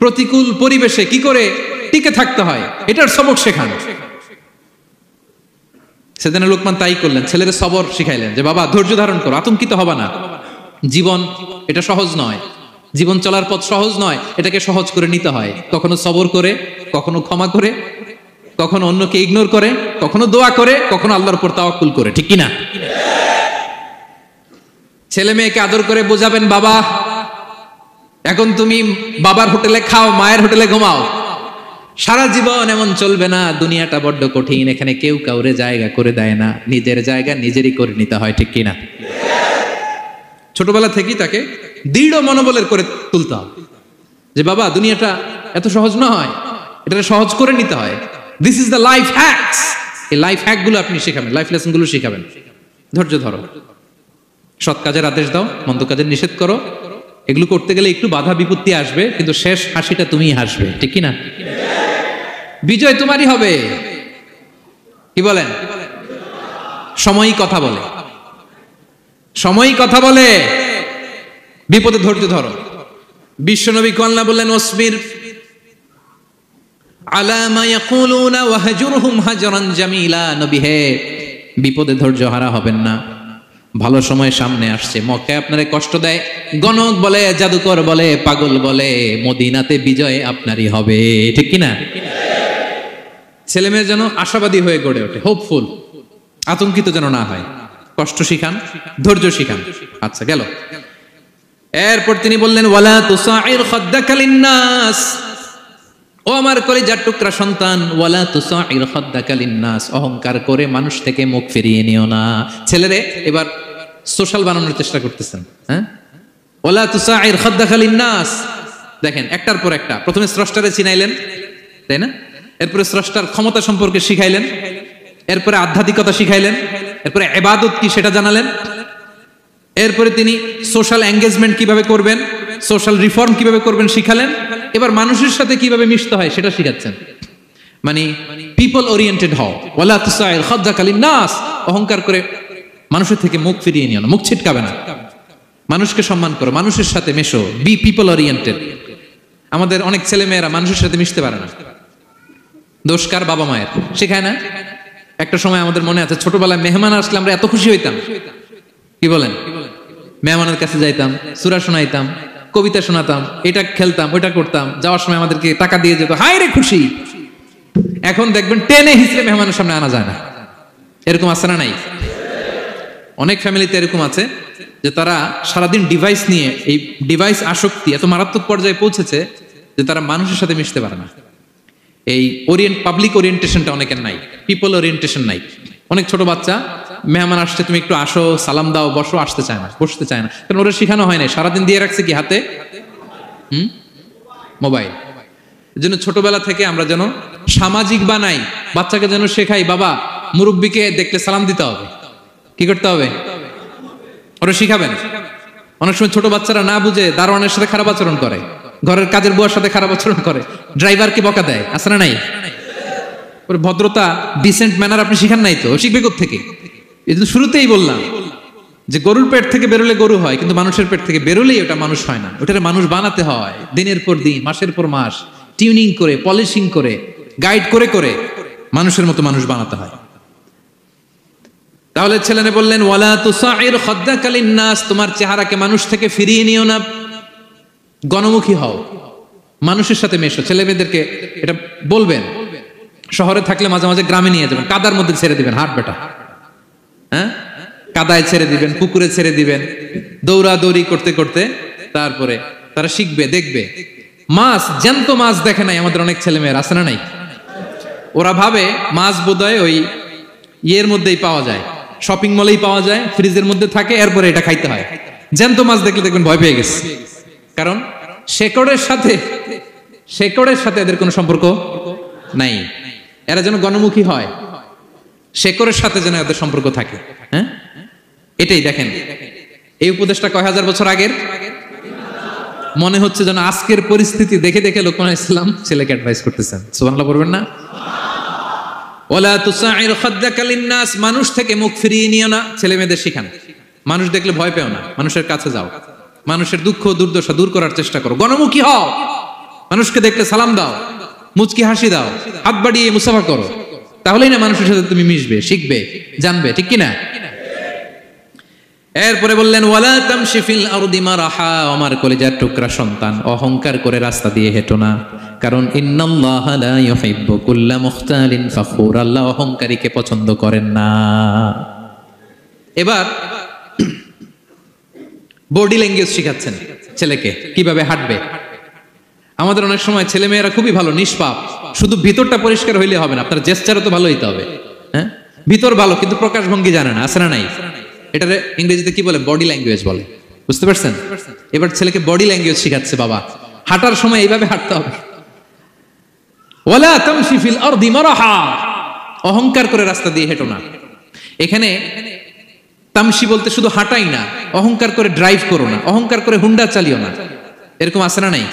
প্রতিকূল পরিবেশে কি করে টিকে থাকতে হয় এটার সবক শেখান। সেদিন লোকমান তাই করলেন, ছেলেদের সবর শিখাইলেন যে বাবা ধৈর্য ধারণ করো, আতঙ্কিত হবা না। জীবন এটা সহজ নয়, জীবন চলার পথ সহজ নয়, এটাকে সহজ করে নিতে হয়। কখনো সবর করে, কখনো ক্ষমা করে, কখনো অন্যকে ইগনোর করে, কখনো দোয়া করে, কখনো আল্লাহর উপর তাওয়াক্কুল করে, ঠিক কিনা? ছেলে মেয়েকে আদর করে বোঝাবেন, বাবা এখন তুমি বাবার হোটেলে খাও, মায়ের হোটেলে ঘুমাও। সারা জীবন এমন চলবে না, দুনিয়াটা বড্ড কঠিন, এখানে কেউ কাউরে জায়গা করে দেয় না, নিজের জায়গা নিজেরই করে নিতে হয়, ঠিক কিনা? ছোটবেলা থেকেই তাকে দৃঢ় মনোবলের করে তুলতে হবে যে বাবা দুনিয়াটা এত সহজ নয়, এটা সহজ করে নিতে হয়। This is the life hacks. এই লাইফ হ্যাক গুলো আপনি শিখাবেন, লাইফ লেসন গুলো শিখাবেন। ধৈর্য ধরো, সৎ কাজের আদেশ দাও, মন্দ কাজের নিষেধ করো। এগুলো করতে গেলে একটু বাধা বিপত্তি আসবে, কিন্তু শেষ হাসিটা তুমিই হাসবে, ঠিক কিনা? বিজয় তোমারই হবে। কি বলেন? সময়ই কথা বলে, সময়ই কথা বলে। বিপদে ধৈর্য ধরো। বিশ্বনবী কল্লা বললেন, ওয়াসবির আলা মা ইয়াকুলুনা ওয়াহজুরহুম হাজরান জামিলা। নবী হে, বিপদে ধৈর্য হারা হবেন না। ভালো সময় সামনে আসছে, মক্কায় আপনারে কষ্ট দেয়, গণক বলে, জাদুকর বলে, পাগল বলে, মদিনাতে বিজয় আপনারই হবে, ঠিক কিনা? ছেলে মেয়ে যেন আশাবাদী হয়ে গড়ে ওঠে, হোপফুল, আতঙ্কিত যেন না হয়। কষ্ট শিখান, ধৈর্য শিখান। আচ্ছা গেল। এরপর তিনি বললেন, ওয়ালা তুসাইর খাদ্দাকা লিন্নাস। ও আমার কলিজার টুকরা সন্তান, ওয়ালা তুসাইর খাদ্দাকা লিন্নাস, অহংকার করে মানুষ থেকে মুখ ফিরিয়ে নিও না। ছেলেরে এবার সোশ্যাল বানানোর চেষ্টা করতেছেন, হ্যাঁ? ওয়ালা তুসাইর খাদ্দাকা লিন্নাস, দেখেন একটার পর একটা। প্রথমে স্রষ্টারে চিনাইলেন, তাই না? এরপরে স্রষ্টার ক্ষমতা সম্পর্কে শিখাইলেন, এরপরে আধ্যাত্মিকতা শিখাইলেন, এরপরে ইবাদত কি সেটা জানালেন, এরপরে তিনি সোশ্যাল এঙ্গেজমেন্ট কিভাবে করবেন, সোশ্যাল রিফর্ম কিভাবে করবেন শিখালেন। এবার মানুষের সাথে কিভাবে মিশতে হয় সেটা শিখাচ্ছেন। মানে পিপল ওরিয়েন্টেড হও, ওয়ালা তুসাইর খাদ্দাকা লিন্নাস, অহংকার করে মানুষের থেকে মুখ ফিরিয়ে নিও না, মুখ ছিটকাবে না, মানুষকে সম্মান করো, মানুষের সাথে মেশো, বি পিপল ওরিয়েন্টেড। আমাদের অনেক ছেলে মেয়েরা মানুষের সাথে মিশতে পারে না, দোষ কার? বাবা মায়ের, শেখায় না। একটা সময় আমাদের মনে আছে, ছোটবেলায় মেহমান আসলে আমরা এত খুশি হইতাম, কি বলেন? মেহমানের কাছে যাইতাম, সূরা শোনাইতাম, কবিতা শোনাতাম, এটা খেলতাম, ওইটা করতাম, যাওয়ার সময় আমাদেরকে টাকা দিয়ে যেত, হায় রে খুশি। এখন দেখবেন টেনে হিসেবে মেহমানের সামনে আনা যায় না। এরকম আছে না নাই? অনেক ফ্যামিলিতে এরকম আছে যে তারা সারাদিন ডিভাইস নিয়ে, এই ডিভাইস আসক্তি এত মারাত্মক পর্যায়ে পৌঁছেছে যে তারা মানুষের সাথে মিশতে পারে না। এই পাবলিক ওরিয়েন্টেশনটা অনেকের নাই, পিপল ওরিয়েন্টেশন নাই। অনেক ছোট বাচ্চা, মেহমান আসছে, তুমি একটু আসো, সালাম দাও, বসো, আসতে চায় না, বসতে চায় না, কারণ ওরা শিখানো হয় না। সারাদিন দিয়ে রাখছে কি হাতে? মোবাইল। এই জন্য ছোটবেলা থেকে আমরা যেন সামাজিক বানাই, বাচ্চাকে যেন শেখাই, বাবা মুরব্বীকে দেখলে সালাম দিতে হবে, কি করতে হবে, ওরা শিখাবেন। অনেক সময় ছোট বাচ্চারা না বুঝে দারোয়ানের সাথে খারাপ আচরণ করে, ঘরের কাজের বুয়ার সাথে খারাপ আচরণ করে, ড্রাইভারকে বকা দেয়, আছে না নাই? ভদ্রতা, ডিসেন্ট ম্যানার আপনি শিখান নাই, তো শিখবে কোত্থেকে? এই জন্য শুরুতেই বললাম যে গরুর পেট থেকে বেরোলে গরু হয়, কিন্তু মানুষের পেট থেকে বেরোলেই ওটা মানুষ হয় না। ওটারে মানুষ বানাতে হয় দিনের পর দিন, মাসের পর মাস, টিউনিং করে, পলিশিং করে, গাইড করে করে মানুষের মতো মানুষ বানাতে হয়। তাহলে ছেলেনে বললেন, ওয়ালা তুসাইর খাদ্দাকা লিন্নাস, তোমার চেহারাকে মানুষ থেকে ফিরিয়ে নিও না, গণমুখী হও, মানুষের সাথে মেশো। ছেলে মেয়েদেরকে এটা বলবেন। শহরে থাকলে মাঝে মাঝে গ্রামে নিয়ে যাবেন, কাদার মধ্যে ছেড়ে দিবেন, হাট বেটা, হ্যাঁ, কাদায় ছেড়ে দিবেন, পুকুরে ছেড়ে দিবেন, দৌড়াদৌড়ি করতে করতে তারপরে তারা শিখবে, দেখবে। মাছ, জ্যান্ত মাছ দেখে নাই আমাদের অনেক ছেলে মেয়ের, আছে না নাই? ওরা ভাবে মাছ বোধহয় ওই ইয়ের মধ্যেই পাওয়া যায়, শপিং মলেই পাওয়া যায়, ফ্রিজের মধ্যে থাকে, এরপরে এটা খাইতে হয়। জ্যান্ত মাছ দেখলে দেখবেন ভয় পেয়ে গেছে, কারণ শেকড়ের সাথে এদের কোনো সম্পর্ক নাই। এরা যেন গণমুখী হয়, শেকড়ের সাথে যেন এদের সম্পর্ক থাকে। হ্যাঁ, এটাই দেখেন, এই উপদেশটা কয় হাজার বছর আগের। মনে হচ্ছে যেন আজকের পরিস্থিতি দেখে দেখে লোকমান ইসলাম ছেলেকে অ্যাডভাইস করতেছেন। সুবহানাল্লাহ পড়বেন না? ওয়ালা তুসাইর খাদ্দাকা লিন্নাস, মানুষ থেকে মুখ ফিরিয়ে নিও না। ছেলে মেয়েদের শিখান, মানুষ দেখলে ভয় পেও না, মানুষের কাছে যাও, মানুষের দুঃখ দুর্দশা দূর করার চেষ্টা করো, গণমুখী হও, মানুষকে দেখলে সালাম দাও, মুচকি হাসি দাও, হাত বাড়িয়ে মুসাফা করো, তাহলেই না মানুষের সাথে তুমি মিশবে, শিখবে, জানবে, ঠিক কি না? এরপরে বললেন, ওয়ালা তামশি ফিল আরদি মারাহা, আমার কলিজার টুকরা সন্তান, অহংকার করে রাস্তা দিয়ে হেঁটো না, কারণ ইন্নাল্লাহা লা ইউহিব্বু কুল্লা মুখতালিন ফাখুর, আল্লাহ অহংকারীকে পছন্দ করেন না। এবার বডি ল্যাঙ্গুয়েজ শিখাচ্ছেন ছেলেকে, কিভাবে হাঁটবে। আমাদের অনেক সময় ছেলে মেয়েরা খুবই ভালো, নিষ্পাপ, শুধু ভিতরটা পরিষ্কার হইলে হবে না, আপনার জেস্চারও তো ভালো হইতে হবে। হ্যাঁ, ভিতর ভালো কিন্তু প্রকাশ ভঙ্গি জানে না, আছে না নাই? এটারে ইংরেজিতে কি বলে? বডি ল্যাঙ্গুয়েজ বলে, বুঝতে পারছেন? এবার ছেলেকে বডি ল্যাঙ্গুয়েজ শিখাচ্ছে বাবা, হাঁটার সময় এইভাবে হাঁটতে হবে। ওয়ালা তামশি ফিল আরদি মারাহা, অহংকার করে রাস্তা দিয়ে হেঁটো না। এখানে তামশি বলতে শুধু হাঁটাই না, অহংকার করে ড্রাইভ করো না, অহংকার করে হুন্ডা চালিও না। এরকম আছে না নাই?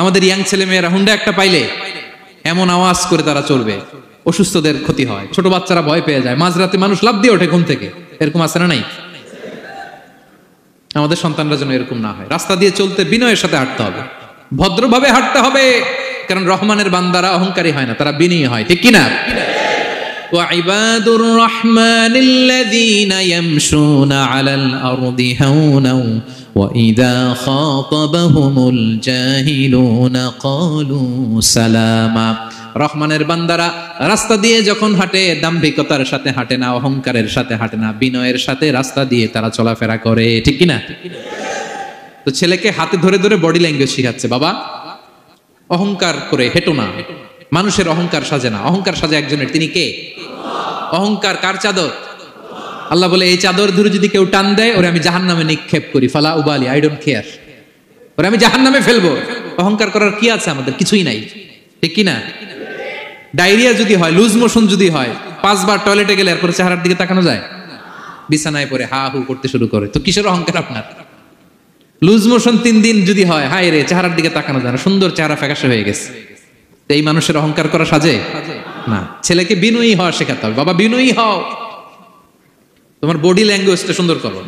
আমাদের ইয়াং ছেলে মেয়েরা হুন্ডা একটা পাইলে এমন আওয়াজ করে তারা চলবে, অসুস্থদের ক্ষতি হয়, ছোট বাচ্চারা ভয় পেয়ে যায়, মাঝরাতে মানুষ লাফ দিয়ে ওঠে ঘুম থেকে। এরকম আছে না নাই? আমাদের সন্তানরা যেন এরকম না হয়। রাস্তা দিয়ে চলতে বিনয়ের সাথে হাঁটতে হবে, ভদ্রভাবে হাঁটতে হবে, কারণ রহমানের বান্দারা অহংকারী হয় না, তারা বিনয়ী হয়, ঠিক কিনা? وعباد الرحمن الذين يمشون على الأرض هونا وإذا خاطبهم الجاهلون قالوا سلاما। রহমানের বান্দারা রাস্তা দিয়ে যখন হাঁটে দাম্ভিকতার সাথে হাঁটে না, অহংকারের সাথে হাঁটে না, বিনয়ের সাথে রাস্তা দিয়ে তারা চলাফেরা করে, ঠিক কিনা? তো ছেলেকে হাতে ধরে ধরে বডি ল্যাঙ্গুয়েজ শিখাচ্ছে, বাবা অহংকার করে হেঁটো না। মানুষের অহংকার সাজে না, অহংকার সাজে একজনের, তিনি কে? অহংকার কার চাদর? আল্লাহ বলে এই চাদর ধরে যদি কেউ টান দেয় ওরে আমি জাহান্নামে নিক্ষেপ করি, ফালা উবালি, আই ডোন্ট কেয়ার, ওরে আমি জাহান্নামে ফেলবো। অহংকার করার কি আছে আমাদের? কিছুই নাই, ঠিক কি না? ডায়রিয়া যদি হয়, লুজ মোশন যদি হয়, 5 বার টয়লেটে গেলে এরপরে চেহারার দিকে তাকানো যায়? বিছানায় পড়ে হা হু করতে শুরু করে, তো কিসের অহংকার আপনার? লুজ মোশন 3 দিন যদি হয়, হায় রে চেহারার দিকে তাকানো যায় না, সুন্দর চেহারা ফ্যাকাশে হয়ে গেছে। তো এই মানুষের অহংকার করা সাজে না। ছেলেকে বিনয়ী হওয়া শেখাতে হবে। বাবা বিনয়ী হও, তোমার বডি ল্যাঙ্গুয়েজটা সুন্দর করো,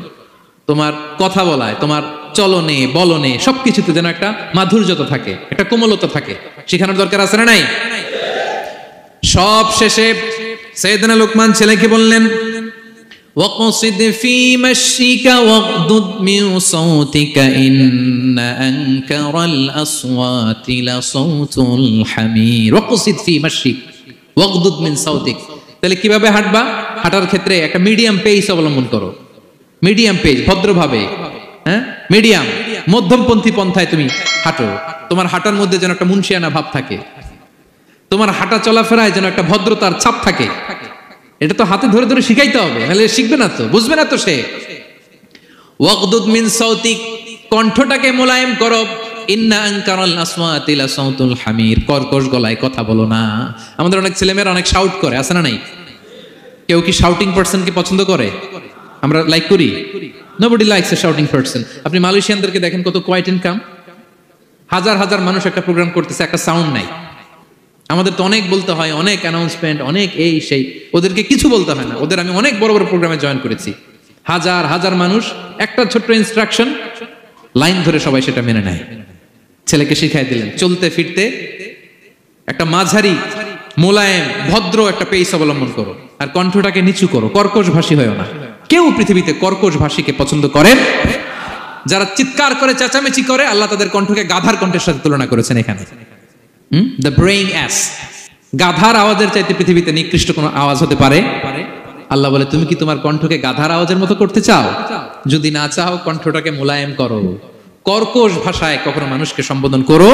তোমার কথা বলায়, তোমার চলনে বলনে সবকিছুতে যেন একটা মাধুর্যতা থাকে, একটা কোমলতা থাকে, শেখানোর দরকার আছে না নাই? সব শেষে সাইয়েদনা লোকমান ছেলেকে বললেন, ওয়াকসিদ ফি মাশিকা ওয়াগদুদ মিন সাউতিকা ইন্না আনকারাল আসওয়াতি লাসাউতুল হামির। ওয়াকসিদ ফি মাশিক ওয়াগদুদ মিন সাউতিক। তাহলে কিভাবে হাঁটবা? হাঁটার ক্ষেত্রে একটা মিডিয়াম পেস অবলম্বন করো, মিডিয়াম পেস, ভদ্রভাবে, হ্যাঁ, মিডিয়াম মধ্যমপন্থী পন্থায় তুমি হাঁটো। তোমার হাঁটার মধ্যে যেন একটা মুনশিয়ানা ভাব থাকে, তোমার হাঁটা চলাফেরায় যেন একটা ভদ্রতার ছাপ থাকে। এটা তো হাতে ধরে ধরে শিখাইতে হবে, নাহলে শিখবে না তো, বুঝবে না তো সে। ওয়াগদুদ মিন সাউতিক, কণ্ঠটাকে মোলায়েম করো। ইন্না আনকারাল আসওয়াতি লাসাউতুল হামির, কর্কশ গলায় কথা বলো না। আমাদের অনেক ছেলেমেয়েরা অনেক শাউট করে, আছে না নাই? কেউ কি শাউটিং পারসনকে পছন্দ করে? আমরা লাইক করি? Nobody likes a shouting person. আপনি মালয়েশিয়ানদেরকে দেখেন কত কোয়াইট এন্ড কাম, হাজার হাজার মানুষ একটা প্রোগ্রাম করতেছে, একটা সাউন্ড নাই। আমাদের তো অনেক বলতে হয়, অনেক অ্যানাউন্সমেন্ট, অনেক এই সেই, ওদেরকে কিছু বলতে হয় না। ওদের আমি অনেক বড় বড় প্রোগ্রামে জয়েন করেছি, হাজার হাজার মানুষ, একটা ছোট্ট ইনস্ট্রাকশন, লাইন ধরে সবাই সেটা মেনে নেয়। ছেলেকে শিখাই দিলেন চলতে ফিরতে একটা মাঝারি মোলায়েম ভদ্র একটা পেস অবলম্বন করো, আর কণ্ঠটাকে নিচু করো, কর্কশ ভাষী হয়েও না। কেউ পৃথিবীতে কর্কশ ভাষীকে পছন্দ করেন? যারা চিৎকার করে চেঁচামেচি করে, আল্লাহ তাদের কণ্ঠকে গাধার কণ্ঠের সাথে তুলনা করেছেন এখানে। দ্য ব্রেইং অ্যাস, গাধার আওয়াজের চাইতে পৃথিবীতে নিকৃষ্ট কোনো আওয়াজ হতে পারে? আল্লাহ বলে তুমি কি তোমার কণ্ঠকে গাধার আওয়াজের মতো করতে চাও? যদি না চাও, কণ্ঠটাকে মোলায়েম করো, কর্কশ ভাষায় কখনো মানুষকে সম্বোধন করো,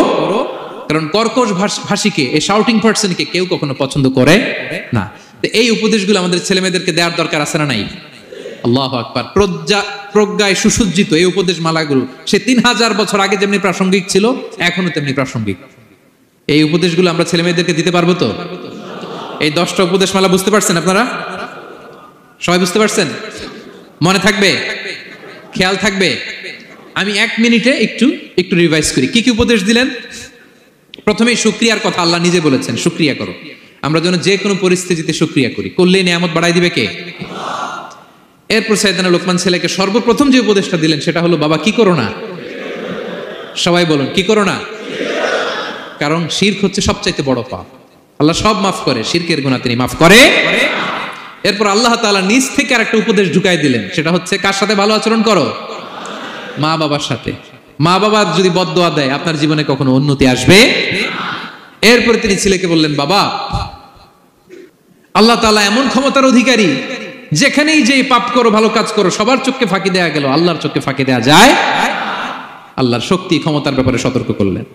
কারণ কর্কশ ভাষীকে, এই শাউটিং পারসনকে কেউ কখনো পছন্দ করে না। তো এই উপদেশগুলো আমাদের ছেলে মেয়েদেরকে দেওয়ার দরকার আছে না নাই? আল্লাহু আকবার। প্রজ্ঞায় সুসজ্জিত এই উপদেশ মালাগুলো সে 3000 বছর আগে যেমনি প্রাসঙ্গিক ছিল, এখনো তেমনি প্রাসঙ্গিক। এই উপদেশগুলো আমরা ছেলে মেয়েদেরকে দিতে পারবো তো? এই 10টা উপদেশ মালা বুঝতে পারছেন আপনারা? সবাই বুঝতে পারছেন? মনে থাকবে? খেয়াল থাকবে? আমি 1 মিনিটে একটু রিভাইজ করি। কি কি উপদেশ দিলেন? প্রথমেই শুকরিয়ার কথা আল্লাহ নিজে বলেছেন, শুকরিয়া করো। আমরা যেন যে কোনো পরিস্থিতিতে শুকরিয়া করি, করলে নিয়ামত বাড়াই দিবে কে? এরপর সাইয়েদনা লোকমান ছেলেকে সর্বপ্রথম যে উপদেশটা দিলেন সেটা হলো, বাবা কি করো না? সবাই বলুন, কি করো না? কারণ শিরক হচ্ছে সবচাইতে বড় পাপ। আল্লাহ সব মাফ করে, শিরকের গুনাহ তিনি মাফ করে। এরপর আল্লাহ তাআলা নিজ থেকে আরেকটা উপদেশ ঢুকাই দিলেন, সেটা হচ্ছে কার সাথে ভালো আচরণ করো? মা বাবার সাথে। মা বাবা যদি বদদোয়া দেয়, আপনার জীবনে কখনো উন্নতি আসবে? এরপর তিনি ছেলেকে বললেন, বাবা আল্লাহ তাআলা এমন ক্ষমতার অধিকারী, যেখানেই যে পাপ করো, ভালো কাজ করো, সবার চোখে ফাঁকি দেয়া গেল, আল্লাহর চোখে ফাঁকি দেয়া যায়? আল্লাহর শক্তি ক্ষমতার ব্যাপারে সতর্ক করলেন।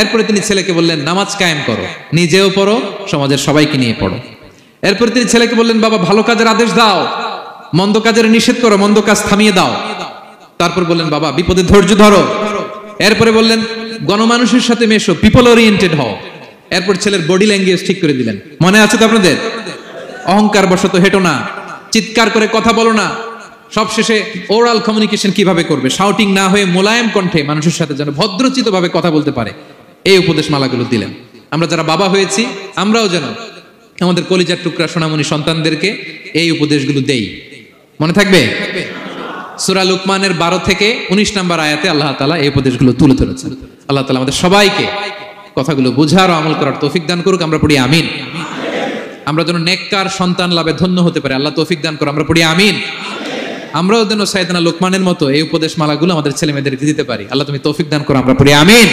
এরপরে তিনি ছেলেকে বললেন, নামাজ কায়েম করো, নিজেও পড়ো, সমাজের সবাইকে নিয়ে পড়ো। এরপরে তিনি ছেলেকে বললেন, বাবা ভালো কাজের আদেশ দাও, মন্দ কাজের নিষেধ করো, মন্দ কাজ থামিয়ে দাও। তারপর বললেন, বাবা বিপদে ধৈর্য ধরো। এরপরে বললেন, গণমানুষের সাথে মেশো, পিপল ওরিয়েন্টেড হও। এরপর ছেলের বডি ল্যাঙ্গুয়েজ ঠিক করে দিলেন। মনে আছে তো আপনাদের? অহংকার বশত হেঁটো না, চিৎকার করে কথা বলো না। সবশেষে ওরাল কমিউনিকেশন কিভাবে করবে, শাউটিং না হয়ে মোলায়েম কণ্ঠে মানুষের সাথে যেন ভদ্রচিত ভাবে কথা বলতে পারে, এই উপদেশ মালাগুলো দিলেন। আমরা যারা বাবা হয়েছি, আমরাও যেন আমাদের কলিজার টুকরা সোনামণি সন্তানদেরকে এই উপদেশগুলো দেই। মনে থাকবে? সূরা লুকমানের 12 থেকে 19 নম্বর আয়াতে আল্লাহ তাআলা এই উপদেশগুলো তুলে ধরেছেন। আল্লাহ তাআলা আমাদের সবাইকে কথাগুলো বুঝার ও আমল করার তৌফিক দান করুক। আমরা পড়ি আমিন। আমরা যেন নেককার সন্তান লাভে ধন্য হতে পারি, আল্লাহ তৌফিক দান করুন। আমরা পড়ি আমিন। আমরাও যেন সাইয়েদনা লোকমানের মতো এই উপদেশ মালাগুলো আমাদের ছেলে মেয়েদেরকে দিতে পারি, আল্লাহ তুমি তৌফিক দান করো। আমরা পড়ি আমিন।